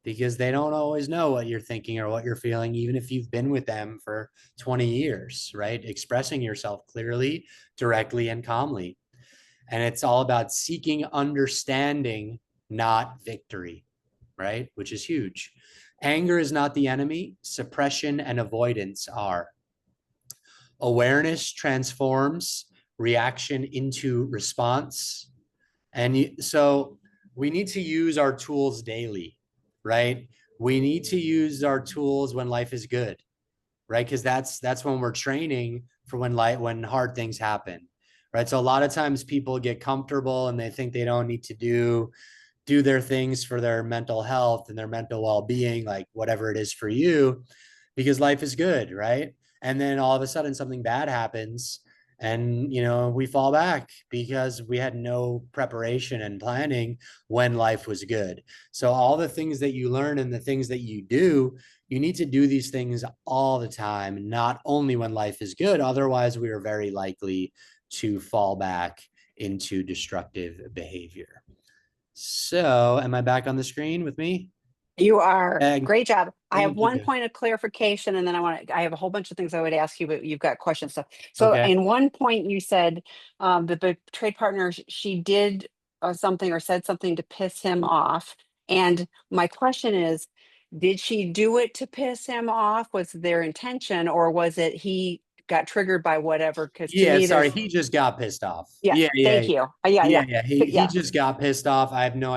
S2: because they don't always know what you're thinking or what you're feeling, even if you've been with them for 20 years, right? Expressing yourself clearly, directly, and calmly. And it's all about seeking understanding, not victory, right? Which is huge. Anger is not the enemy. Suppression and avoidance are. Awareness transforms reaction into response. And so we need to use our tools daily, right? We need to use our tools when life is good, right? Because that's when we're training for when hard things happen, right? So a lot of times people get comfortable and they think they don't need to do their things for their mental health and their mental well-being, like whatever it is for you, because life is good, right? And then all of a sudden something bad happens and we fall back because we had no preparation and planning when life was good. So all the things that you learn and the things that you do, you need to do these things all the time, not only when life is good. Otherwise we are very likely to fall back into destructive behavior. So am I back on the screen with me?
S1: You are.
S2: Thank
S1: Great job. I have one
S2: you.
S1: point of clarification, and then I have a whole bunch of things I would ask you, but you've got questions. So
S2: Okay.
S1: in one point you said the trade partner, she did something or said something to piss him off. And my question is, did she do it to piss him off? Was their intention, or was it he got triggered by whatever? Because to
S2: Yeah,
S1: me,
S2: sorry,
S1: there's,
S2: he just got pissed off.
S1: yeah,
S2: Yeah, yeah,
S1: thank you. Yeah,
S2: yeah,
S1: yeah,
S2: yeah. He
S1: yeah,
S2: just got pissed off. I have no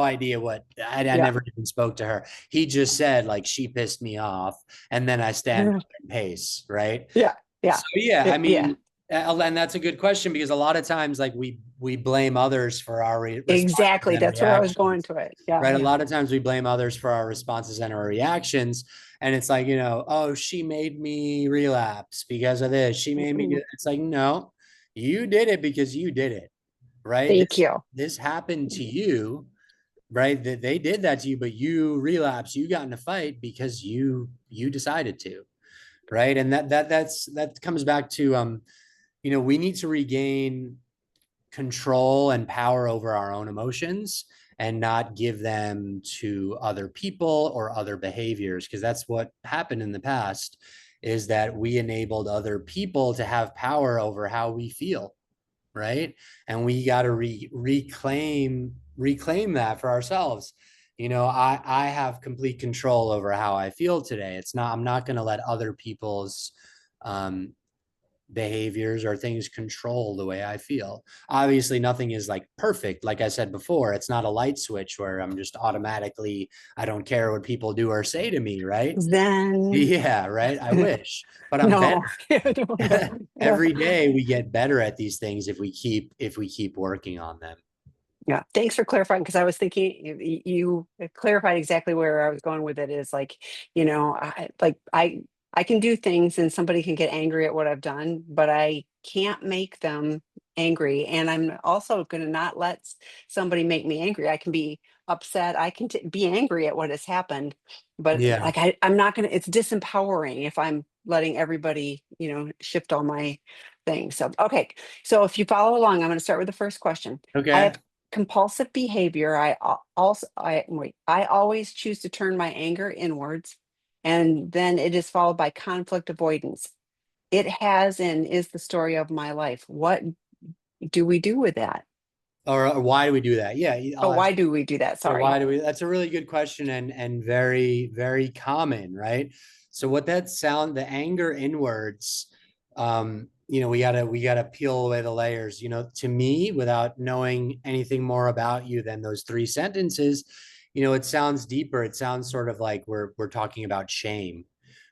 S2: idea what I
S1: yeah.
S2: never even spoke to her. He just said like she pissed me off, and then I stand up and pace, right?
S1: Yeah,
S2: So
S1: yeah,
S2: yeah, I
S1: yeah.
S2: mean, and that's a good question because a lot of times like we blame others for our responses
S1: Exactly.
S2: and
S1: That's where I was going
S2: reactions,
S1: to it. Yeah,
S2: right? A
S1: yeah.
S2: lot of times we blame others for our responses and our reactions, and it's like, oh, she made me relapse because of this. She made me do.
S1: Mhm.
S2: It's like, no, you did it because you did it, right?
S1: Thank
S2: This
S1: you.
S2: this happened to you, right? That they did that to you, but you relapsed. You got in a fight because you decided to, right? And that comes back to we need to regain control and power over our own emotions and not give them to other people or other behaviors, because that's what happened in the past, is that we enabled other people to have power over how we feel, right? And we got to reclaim that for ourselves. I have complete control over how I feel today. I'm not going to let other people's um, behaviors or things control the way I feel. Obviously, nothing is like perfect. Like I said before, it's not a light switch where I'm just automatically, I don't care what people do or say to me, right?
S1: Then
S2: Yeah, right. I wish, but I'm better.
S1: no, no. Yeah.
S2: Every day we get better at these things if we keep working on them.
S1: Yeah, thanks for clarifying because I was thinking you clarified exactly where I was going with it is like, I can do things and somebody can get angry at what I've done, but I can't make them angry. And I'm also going to not let somebody make me angry. I can be upset. I can be angry at what has happened, but
S2: Yeah.
S1: like I'm not going to, it's disempowering if I'm letting everybody, shift all my things. So, okay. So if you follow along, I'm going to start with the first question. I
S2: Okay.
S1: have compulsive behavior. I always choose to turn my anger inwards, and then it is followed by conflict avoidance. It has and is the story of my life. What do we do with that?
S2: Or why do we do that? Yeah,
S1: Oh,
S2: I'll
S1: why
S2: answer.
S1: do we do that?
S2: Or why
S1: Sorry.
S2: do we? That's a really good question and very very common, right? So what that sound the anger inwards, we gotta peel away the layers. To me, without knowing anything more about you than those three sentences, it sounds deeper. It sounds sort of like we're talking about shame,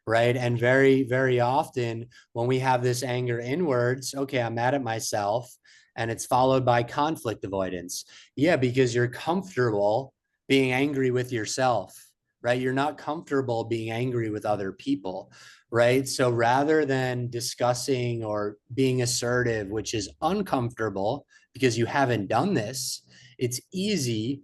S2: right? And very very often when we have this anger inwards, okay, I'm mad at myself, and it's followed by conflict avoidance. Yeah, because you're comfortable being angry with yourself, right? You're not comfortable being angry with other people, right? So rather than discussing or being assertive, which is uncomfortable because you haven't done this, it's easy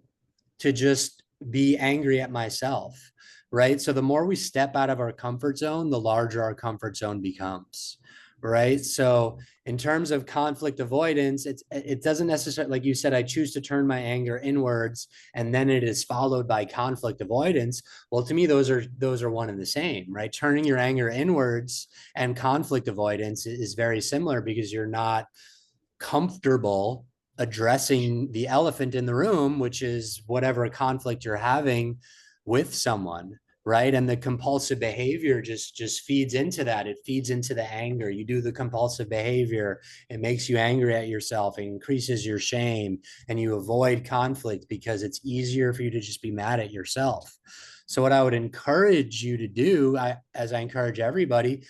S2: to just be angry at myself, right? So the more we step out of our comfort zone, the larger our comfort zone becomes, right? So in terms of conflict avoidance, it doesn't necessarily, like you said, I choose to turn my anger inwards and then it is followed by conflict avoidance. Well, to me, those are one and the same, right? Turning your anger inwards and conflict avoidance is very similar because you're not comfortable addressing the elephant in the room, which is whatever conflict you're having with someone, right? And the compulsive behavior just feeds into that. It feeds into the anger. You do the compulsive behavior, it makes you angry at yourself, it increases your shame, and you avoid conflict because it's easier for you to just be mad at yourself. So what I would encourage you to do, as I encourage everybody,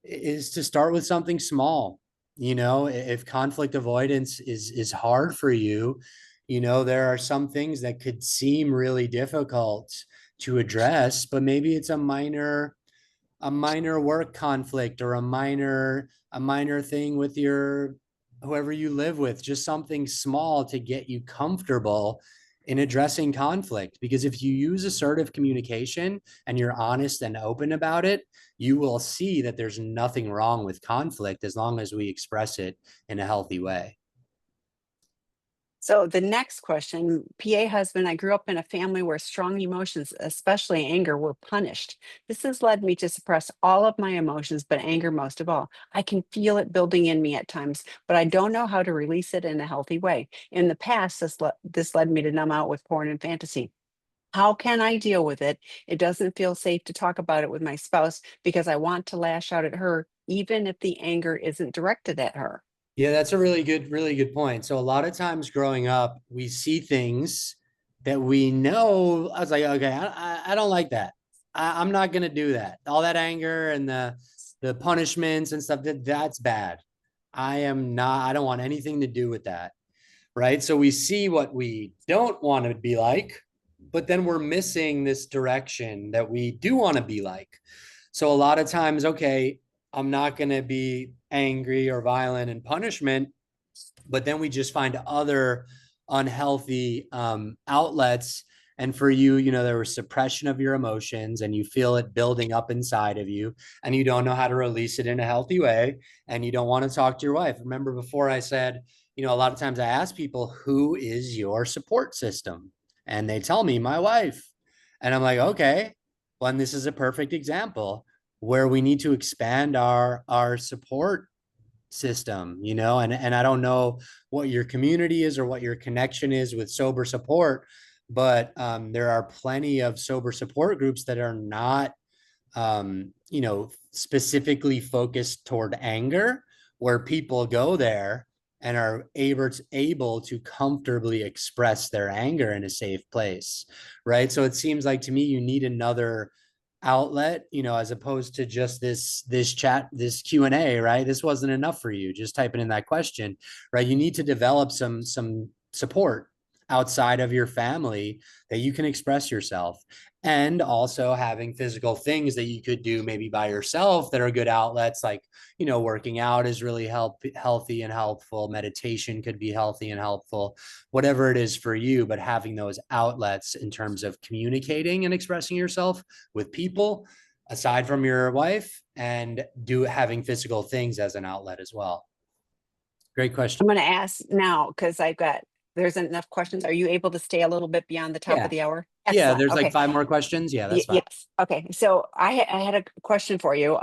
S2: is to start with something small. If conflict avoidance is hard for you, there are some things that could seem really difficult to address, but maybe it's a minor work conflict or a minor thing with your whoever you live with, just something small to get you comfortable in addressing conflict. Because if you use assertive communication and you're honest and open about it, you will see that there's nothing wrong with conflict as long as we express it in a healthy way.
S1: So the next question, PA husband, I grew up in a family where strong emotions, especially anger, were punished. This has led me to suppress all of my emotions, but anger most of all. I can feel it building in me at times, but I don't know how to release it in a healthy way. In the past, this led me to numb out with porn and fantasy. How can I deal with it? It doesn't feel safe to talk about it with my spouse because I want to lash out at her, even if the anger isn't directed at her.
S2: Yeah, that's a really good point. So a lot of times growing up, we see things that we know. I was like, okay, I don't like that. I'm not gonna do that. All that anger and the punishments and stuff, that's bad. I am not, I don't want anything to do with that. Right. So we see what we don't want to be like, but then we're missing this direction that we do want to be like. So a lot of times, okay, I'm not going to be angry or violent in punishment, but then we just find other unhealthy outlets. And for you, there was suppression of your emotions and you feel it building up inside of you and you don't know how to release it in a healthy way. And you don't want to talk to your wife. Remember before I said, a lot of times I ask people, who is your support system? And they tell me my wife. And I'm like, okay, well, and this is a perfect example where we need to expand our support system, and I don't know what your community is or what your connection is with sober support, but there are plenty of sober support groups that are not specifically focused toward anger, where people go there and are able to comfortably express their anger in a safe place, right? So it seems like to me you need another outlet, as opposed to just this chat, this Q&A, right? This wasn't enough for you just typing in that question, right? You need to develop some support outside of your family that you can express yourself, and also having physical things that you could do maybe by yourself that are good outlets, like working out is really healthy and helpful. Meditation could be healthy and helpful, whatever it is for you, but having those outlets in terms of communicating and expressing yourself with people aside from your wife, and having physical things as an outlet as well. Great question.
S1: I'm going to ask now because there's enough questions. Are you able to stay a little bit beyond the top
S2: Yeah.
S1: of the hour?
S2: Yeah,
S1: Excellent.
S2: there's like
S1: Okay.
S2: 5 more questions. Yeah, that's fine.
S1: Yes. Okay. So I had a question for you.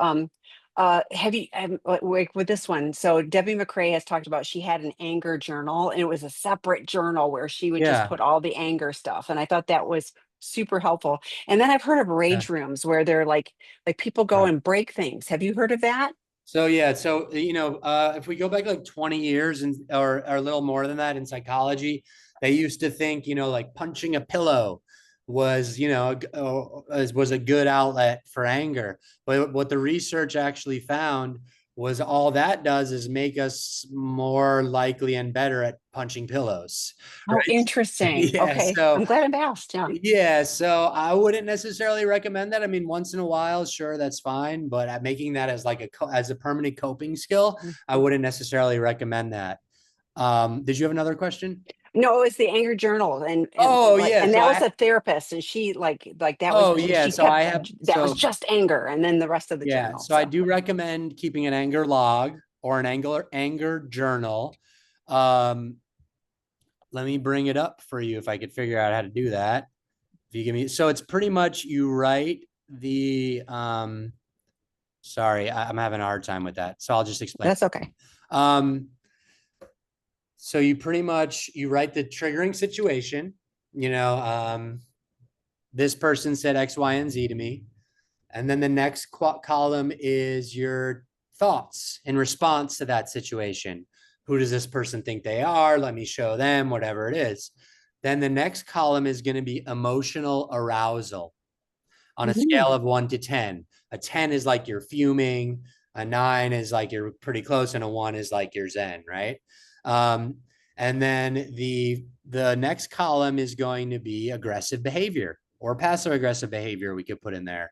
S1: Have you like with this one? So Debbie McRae has talked about, she had an anger journal, and it was a separate journal where she would just
S2: Yeah.
S1: put all the anger stuff. And I thought that was super helpful. And then I've heard of
S2: Yeah.
S1: rage rooms where they're like people go and break things. Have you heard of that?
S2: So yeah, so if we go back like 20 years or a little more than that in psychology, they used to think, like punching a pillow was, was a good outlet for anger. But what the research actually found was all that does is make us more likely and better at punching pillows,
S1: Oh,
S2: right?
S1: interesting.
S2: Yeah,
S1: Okay.
S2: so
S1: I'm glad I'm asked. Yeah.
S2: yeah, so I wouldn't necessarily recommend that. I mean, once in a while, sure, that's fine, but making that as like as a permanent coping skill, I wouldn't necessarily recommend that. Did you have another question?
S1: No, it was the anger journal, and
S2: Oh
S1: like,
S2: yeah,
S1: and that was a therapist, and she like that was
S2: oh yeah,
S1: she
S2: so I
S1: kept
S2: have
S1: that was just anger, and then the rest of the
S2: yeah,
S1: journal.
S2: so I
S1: So
S2: do recommend keeping an anger log or an anger journal. Um, Let me bring it up for you if I could figure out how to do that. If you give me, so it's pretty much you write the sorry, I'm having a hard time with that. So I'll just explain.
S1: that's okay.
S2: Um, so you write the triggering situation, this person said X, Y, and Z to me. And then the next column is your thoughts in response to that situation. Who does this person think they are? Let me show them, whatever it is. Then the next column is going to be emotional arousal on a scale
S1: Mhm.
S2: of 1 to 10. A 10 is like you're fuming, a 9 is like you're pretty close, and a 1 is like you're zen, right? And then the next column is going to be aggressive behavior or passive aggressive behavior we could put in there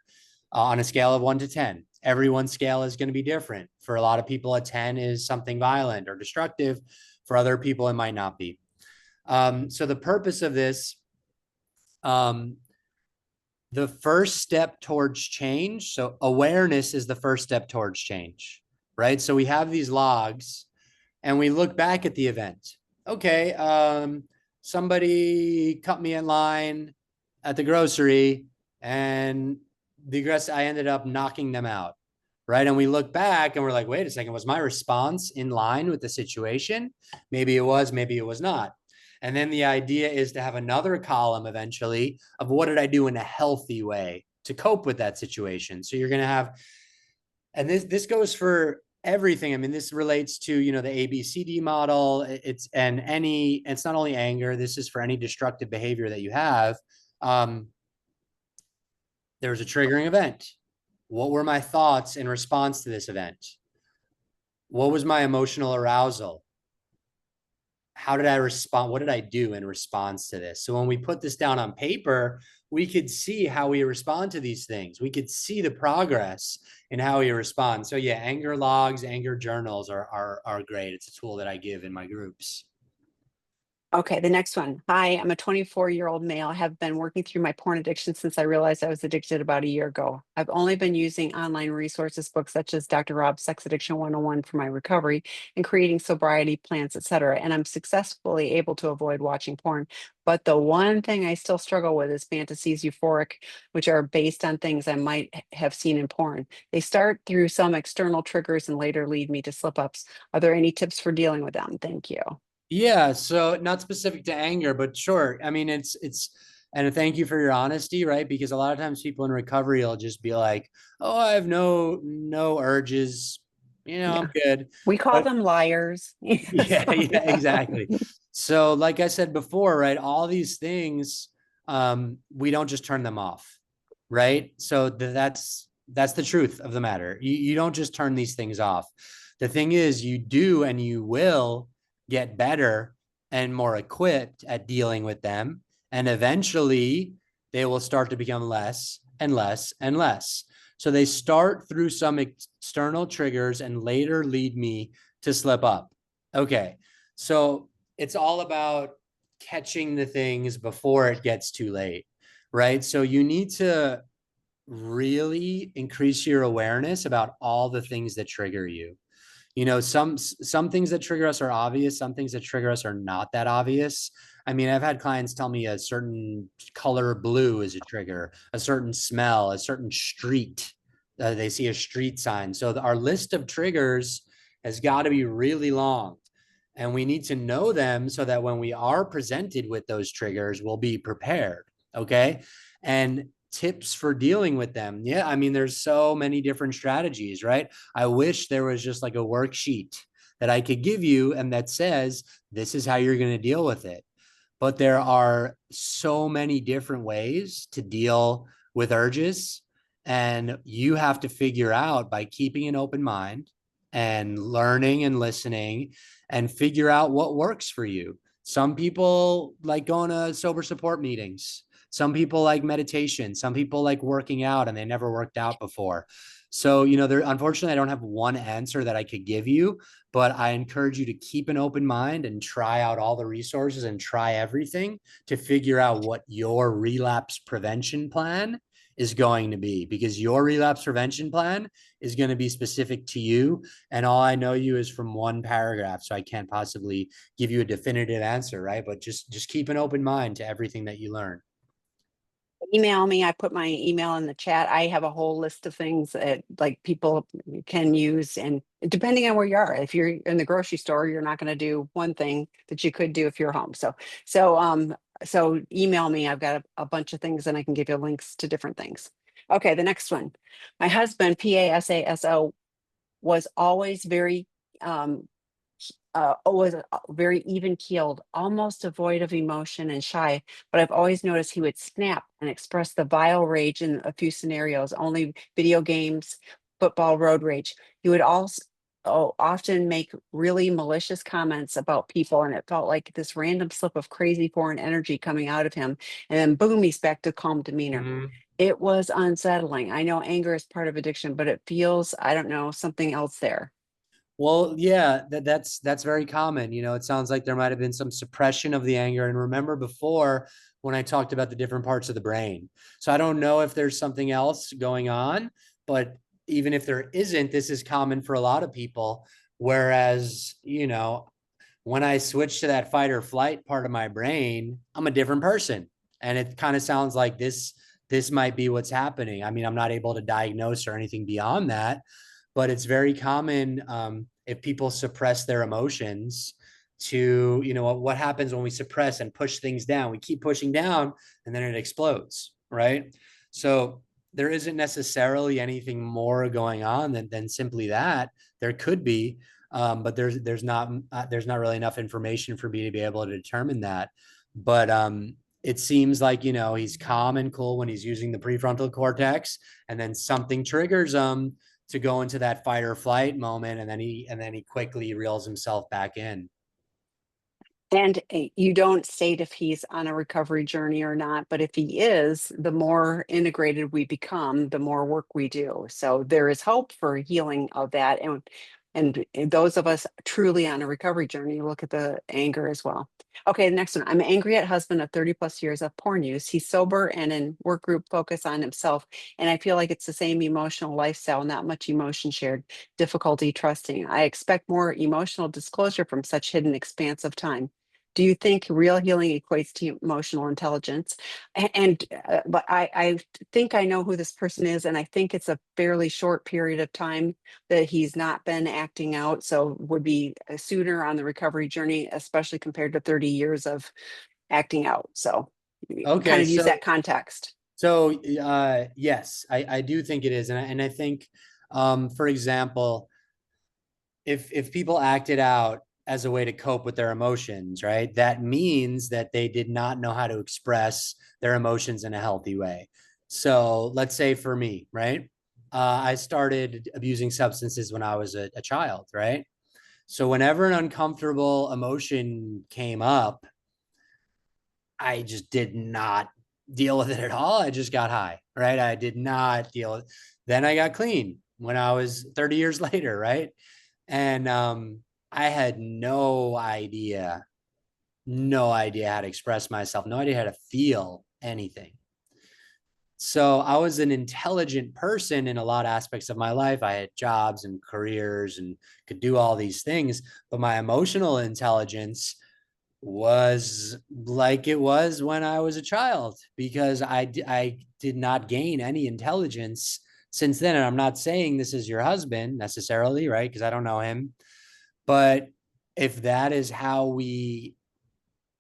S2: on a scale of 1 to 10. Everyone's scale is going to be different. For a lot of people, a 10 is something violent or destructive. For other people, it might not be. So the purpose of this, the first step towards change. So awareness is the first step towards change, right? So we have these logs and we look back at the event. Okay, somebody cut me in line at the grocery, and I ended up knocking them out, right? And we look back and we're like, wait a second, was my response in line with the situation? Maybe it was, maybe it was not. And then the idea is to have another column eventually of what did I do in a healthy way to cope with that situation. So you're going to have, and this goes for everything. I mean, this relates to, the ABCD model. It's not only anger. This is for any destructive behavior that you have. There was a triggering event. What were my thoughts in response to this event? What was my emotional arousal? How did I respond? What did I do in response to this? So when we put this down on paper, we could see how we respond to these things. We could see the progress in how we respond. So yeah, anger logs, anger journals are great. It's a tool that I give in my groups.
S1: Okay, the next one. Hi, I'm a 24-year-old male. I have been working through my porn addiction since I realized I was addicted about a year ago. I've only been using online resources, books such as Dr. Rob's Sex Addiction 101 for my recovery and creating sobriety plans, etc. And I'm successfully able to avoid watching porn. But the one thing I still struggle with is fantasies euphoric, which are based on things I might have seen in porn. They start through some external triggers and later lead me to slip ups. Are there any tips for dealing with them? Thank you.
S2: Yeah, so not specific to anger, but sure. I mean, and thank you for your honesty, right? Because a lot of times people in recovery will just be like, "Oh, I have no urges, I'm
S1: Yeah.
S2: good."
S1: We call
S2: But
S1: them liars.
S2: yeah,
S1: So,
S2: yeah,
S1: yeah.
S2: exactly. So, like I said before, right, all these things, we don't just turn them off, right? So that's the truth of the matter. You don't just turn these things off. The thing is, you do and you will get better and more equipped at dealing with them, and eventually they will start to become less and less and less. So they start through some external triggers and later lead me to slip up. Okay. So it's all about catching the things before it gets too late, right? So you need to really increase your awareness about all the things that trigger you. Some things that trigger us are obvious, some things that trigger us are not that obvious. I mean, I've had clients tell me a certain color blue is a trigger, a certain smell, a certain street. They see a street sign. So our list of triggers has got to be really long, and we need to know them so that when we are presented with those triggers, we'll be prepared. Okay. And tips for dealing with them. Yeah. I mean, there's so many different strategies, right? I wish there was just like a worksheet that I could give you and that says, this is how you're going to deal with it. But there are so many different ways to deal with urges. And you have to figure out by keeping an open mind and learning and listening and figure out what works for you. Some people like going to sober support meetings. Some people like meditation. Some people like working out and they never worked out before. So, there unfortunately I don't have one answer that I could give you, but I encourage you to keep an open mind and try out all the resources and try everything to figure out what your relapse prevention plan is going to be, because your relapse prevention plan is going to be specific to you. And all I know you is from one paragraph. So I can't possibly give you a definitive answer, right? But just keep an open mind to everything that you learn.
S1: Email me. I put my email in the chat. I have a whole list of things that like people can use. And depending on where you are, if you're in the grocery store, you're not going to do one thing that you could do if you're home. So email me. I've got a bunch of things and I can give you links to different things. Okay, the next one. My husband, PASASO, was always was very even keeled, almost devoid of emotion and shy. But I've always noticed he would snap and express the vile rage in a few scenarios, only video games, football, road rage. He would also often make really malicious comments about people, and it felt like this random slip of crazy foreign energy coming out of him. And then boom, he's back to calm demeanor.
S2: Mm-hmm.
S1: It was unsettling. I know anger is part of addiction, but it feels, I don't know, something else there.
S2: Well, yeah, that's very common. It sounds like there might have been some suppression of the anger. And remember before when I talked about the different parts of the brain. So I don't know if there's something else going on, but even if there isn't, this is common for a lot of people. Whereas, when I switch to that fight or flight part of my brain, I'm a different person. And it kind of sounds like this might be what's happening. I mean, I'm not able to diagnose or anything beyond that, but it's very common, if people suppress their emotions to, what happens when we suppress and push things down. We keep pushing down and then it explodes, right? So there isn't necessarily anything more going on than simply that. There could be, but there's not really enough information for me to be able to determine that. But it seems like, he's calm and cool when he's using the prefrontal cortex, and then something triggers him to go into that fight or flight moment, and then he quickly reels himself back in.
S1: And you don't state if he's on a recovery journey or not, but if he is, the more integrated we become, the more work we do. So there is hope for healing of that. And those of us truly on a recovery journey look at the anger as well. Okay, the next one. I'm angry at husband of 30 plus years of porn use. He's sober and in work group focus on himself. And I feel like it's the same emotional lifestyle, not much emotion shared, difficulty trusting. I expect more emotional disclosure from such hidden expanse of time. Do you think real healing equates to emotional intelligence? But I think I know who this person is, and I think it's a fairly short period of time that he's not been acting out. So would be sooner on the recovery journey, especially compared to 30 years of acting out. So kind
S2: Okay,
S1: of use
S2: so
S1: that context.
S2: yes, I do think it is, and I think, for example, if people acted out as a way to cope with their emotions, right, that means that they did not know how to express their emotions in a healthy way. So let's say for me, right, I started abusing substances when I was a child, right? So whenever an uncomfortable emotion came up, I just did not deal with it at all. I just got high, right? I did not deal with it. Then I got clean when I was 30 years later, right? And I had no idea how to express myself, no idea how to feel anything. So I was an intelligent person in a lot of aspects of my life. I had jobs and careers and could do all these things, but my emotional intelligence was like it was when I was a child, because I did not gain any intelligence since then. And I'm not saying this is your husband necessarily, right? Because I don't know him. But if that is how we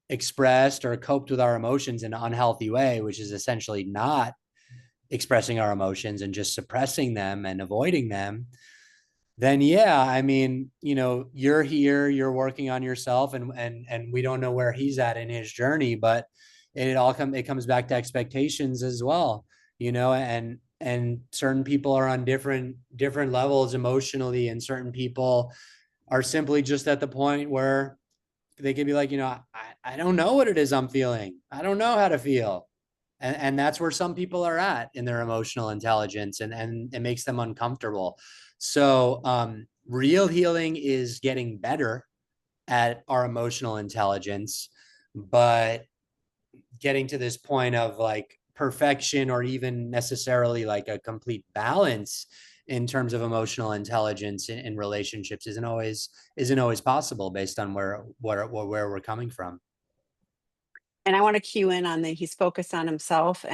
S2: expressed or coped with our emotions in an unhealthy way, which is essentially not expressing our emotions and just suppressing them and avoiding them, then yeah, I mean, you're here, you're working on yourself, and we don't know where he's at in his journey, but it comes back to expectations as well, and certain people are on different levels emotionally, and certain people are simply just at the point where they could be like, I don't know what it is I'm feeling. I don't know how to feel. And that's where some people are at in their emotional intelligence, and it makes them uncomfortable. So real healing is getting better at our emotional intelligence, but getting to this point of like perfection or even necessarily like a complete balance in terms of emotional intelligence in relationships isn't always possible based on where we're coming from.
S1: And I want to cue in on that he's focused on himself,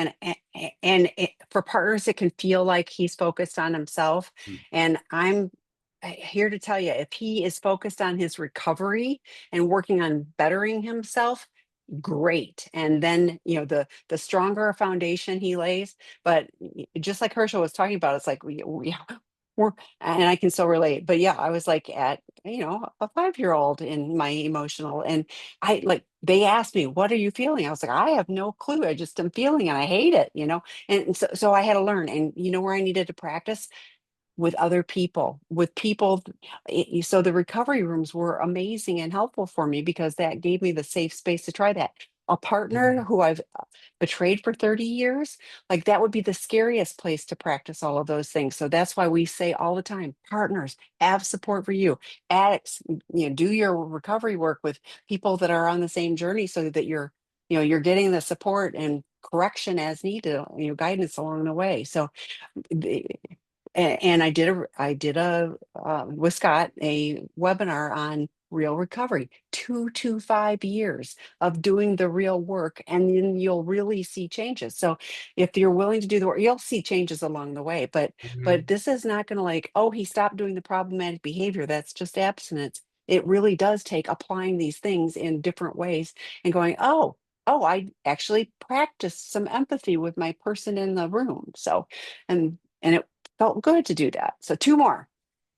S1: for partners it can feel like he's focused on himself, and I'm here to tell you, if he is focused on his recovery and working on bettering himself, great. And then the stronger a foundation he lays. But just like Herschel was talking about, it's like we're, and I can so relate. But yeah, I was like at a 5-year-old in my emotional, and I like they asked me, what are you feeling? I was like, I have no clue, I just am feeling and I hate it. And so I had to learn. And where I needed to practice with other people, so the recovery rooms were amazing and helpful for me, because that gave me the safe space to try that. A partner who I've betrayed for 30 years, like that would be the scariest place to practice all of those things. So that's why we say all the time, partners have support for you. Addicts, do your recovery work with people that are on the same journey, so that you're getting the support and correction as needed, guidance along the way. So and I did with Scott a webinar on real recovery, 2 to 5 years of doing the real work, and then you'll really see changes. So if you're willing to do the work, you'll see changes along the way. But this is not going to like, oh, he stopped doing the problematic behavior. That's just abstinence. It really does take applying these things in different ways and going, oh, I actually practiced some empathy with my person in the room. So, and it felt good to do that. So two more.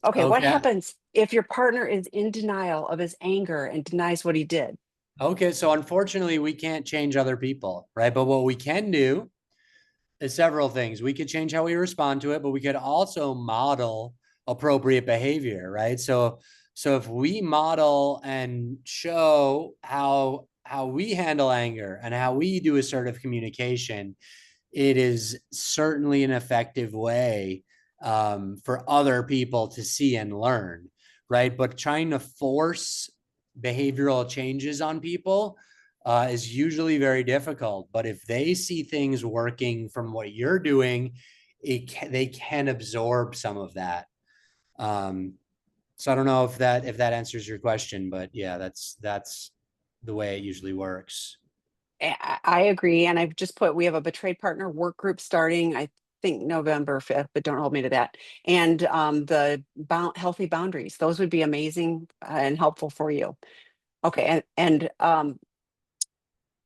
S1: Okay, what
S2: Okay.
S1: happens if your partner is in denial of his anger and denies what he did?
S2: Okay. So unfortunately, we can't change other people, right? But what we can do is several things. We could change how we respond to it, but we could also model appropriate behavior, right? So if we model and show how we handle anger and how we do assertive communication, it is certainly an effective way for other people to see and learn, right? But trying to force behavioral changes on people is usually very difficult. But if they see things working from what you're doing, they can absorb some of that. Um, so I don't know if that answers your question, but yeah, that's the way it usually works.
S1: I agree. And I've just put, we have a betrayed partner work group starting, I think November 5th, but don't hold me to that. And the healthy boundaries, those would be amazing and helpful for you. Okay. And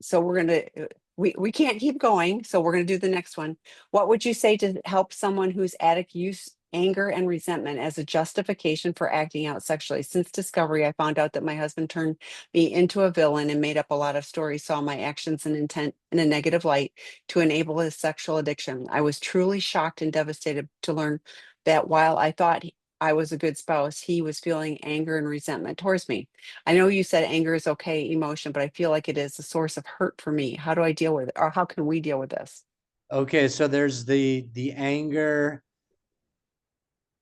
S1: so we're going to, we can't keep going. So we're going to do the next one. What would you say to help someone whose addict use anger and resentment as a justification for acting out sexually? Since discovery, I found out that my husband turned me into a villain and made up a lot of stories, saw my actions and intent in a negative light to enable his sexual addiction. I was truly shocked and devastated to learn that while I thought I was a good spouse, he was feeling anger and resentment towards me. I know you said anger is okay emotion, but I feel like it is a source of hurt for me. How do I deal with it? Or how can we deal with this?
S2: Okay, so there's the anger.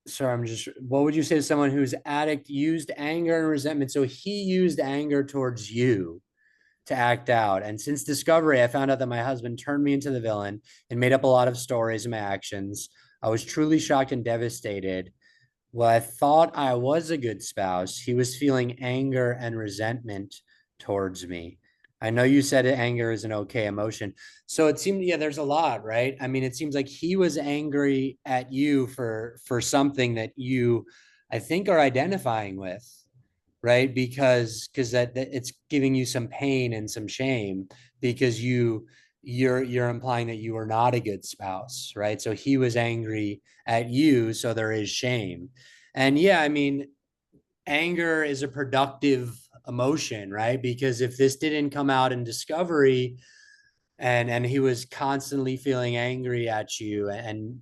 S2: Sorry, I'm just, what would you say to someone who's addict used anger and resentment? So he used anger towards you to act out. And since discovery, I found out that my husband turned me into the villain and made up a lot of stories and my actions. I was truly shocked and devastated. Well, I thought I was a good spouse. He was feeling anger and resentment towards me. I know you said anger is an okay emotion. So it seemed, yeah, there's a lot, right? I mean, it seems like he was angry at you for something that you, I think, are identifying with, right? Because that it's giving you some pain and some shame because you're implying that you are not a good spouse, right? So he was angry at you, so there is shame. And yeah, I mean, anger is a productive emotion, right? Because if this didn't come out in discovery and he was constantly feeling angry at you and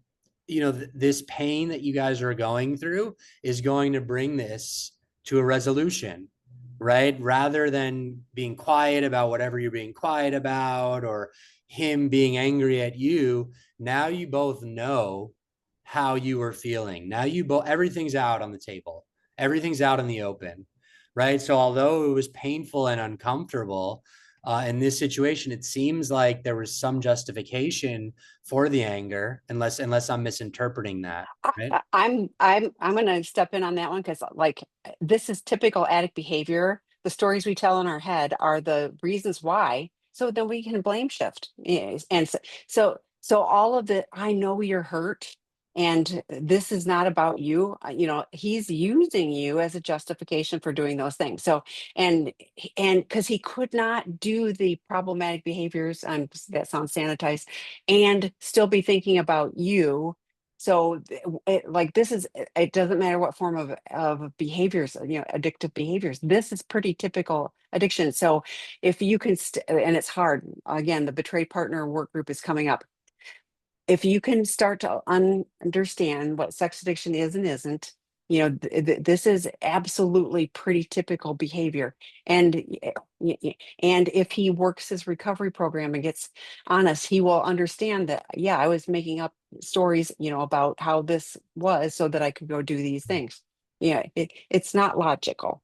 S2: this pain that you guys are going through is going to bring this to a resolution, right? Rather than being quiet about whatever you're being quiet about or him being angry at you, now you both know how you were feeling. Now you both, everything's out on the table, everything's out in the open, right? So although it was painful and uncomfortable, in this situation, it seems like there was some justification for the anger, unless I'm misinterpreting that, right?
S1: I'm going to step in on that one because like this is typical addict behavior. The stories we tell in our head are the reasons why. So then we can blame shift. Yes. And so all of the I know you're hurt and this is not about you. He's using you as a justification for doing those things. So and and because he could not do the problematic behaviors, that sounds sanitized, and still be thinking about you. So like this is it doesn't matter what form of behaviors, addictive behaviors. This is pretty typical addiction. So if you can and it's hard. Again, the betrayed partner work group is coming up. If you can start to understand what sex addiction is and isn't, this is absolutely pretty typical behavior. And and if he works his recovery program and gets honest, he will understand that, yeah, I was making up stories, about how this was so that I could go do these things. Yeah, it's not logical.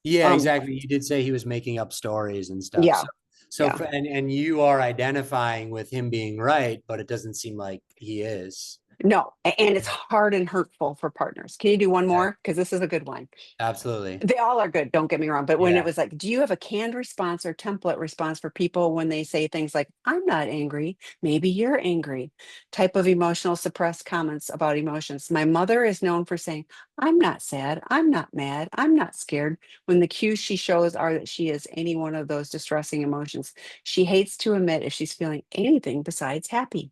S2: Yeah,
S1: Um,
S2: exactly. You did say he was making up stories and stuff.
S1: yeah,
S2: So
S1: yeah.
S2: for, and you are identifying with him being right, but it doesn't seem like he is.
S1: No, and it's hard and hurtful for partners. Can you do one
S2: Yeah,
S1: more? Because this is a good one.
S2: absolutely.
S1: They all are good, don't get me wrong. But when it
S2: Yeah.
S1: was like, do you have a canned response or template response for people when they say things like, I'm not angry, maybe you're angry, type of emotional suppressed comments about emotions? My mother is known for saying, I'm not sad, I'm not mad, I'm not scared, when the cues she shows are that she is any one of those distressing emotions. She hates to admit if she's feeling anything besides happy.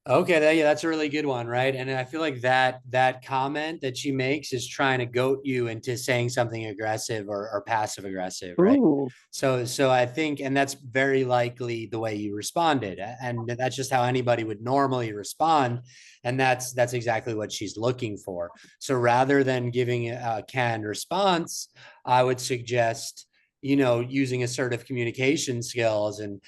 S2: Okay, yeah, that's a really good one, right? And I feel like that comment that she makes is trying to goat you into saying something aggressive or passive aggressive, right?
S1: Ooh.
S2: So I think, and that's very likely the way you responded, and that's just how anybody would normally respond, and that's exactly what she's looking for. So rather than giving a canned response, I would suggest using assertive communication skills and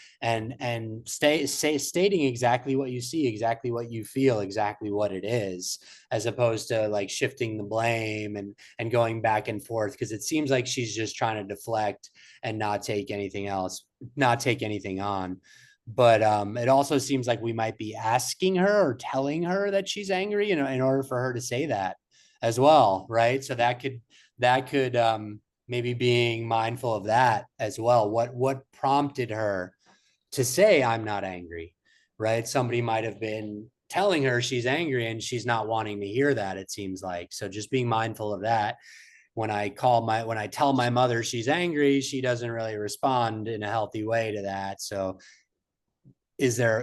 S2: stating exactly what you see, exactly what you feel, exactly what it is, as opposed to like shifting the blame and going back and forth, because it seems like she's just trying to deflect and not take anything else, not take anything on. But it also seems like we might be asking her or telling her that she's angry, in order for her to say that as well, right? So that could maybe being mindful of that as well. What prompted her to say I'm not angry, right? Somebody might have been telling her she's angry and she's not wanting to hear that, it seems like. So just being mindful of that. When I tell my mother she's angry, she doesn't really respond in a healthy way to that. So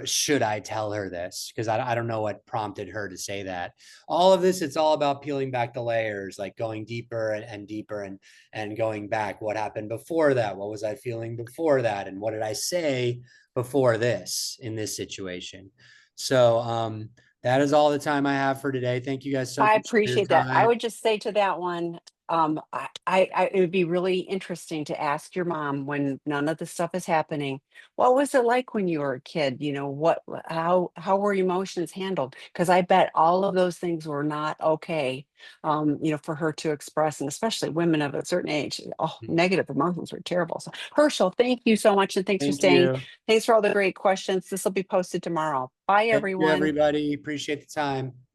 S2: should I tell her this? Because I don't know what prompted her to say that. All of this, it's all about peeling back the layers, like going deeper and deeper and going back. What happened before that? What was I feeling before that? And what did I say before this in this situation? So that is all the time I have for today. Thank you guys so
S1: I
S2: much for your
S1: appreciate that. I
S2: time.
S1: would just say to that one, it would be really interesting to ask your mom when none of this stuff is happening. What was it like when you were a kid? How were emotions handled? Because I bet all of those things were not okay, for her to express, and especially women of a certain age. Oh, negative emotions were terrible. So, Herschel, thank you so much, and thanks for
S2: Thank
S1: staying.
S2: you.
S1: Thanks for all the great questions. This will be posted tomorrow. Bye,
S2: Thank you,
S1: everyone.
S2: everybody. Appreciate the time.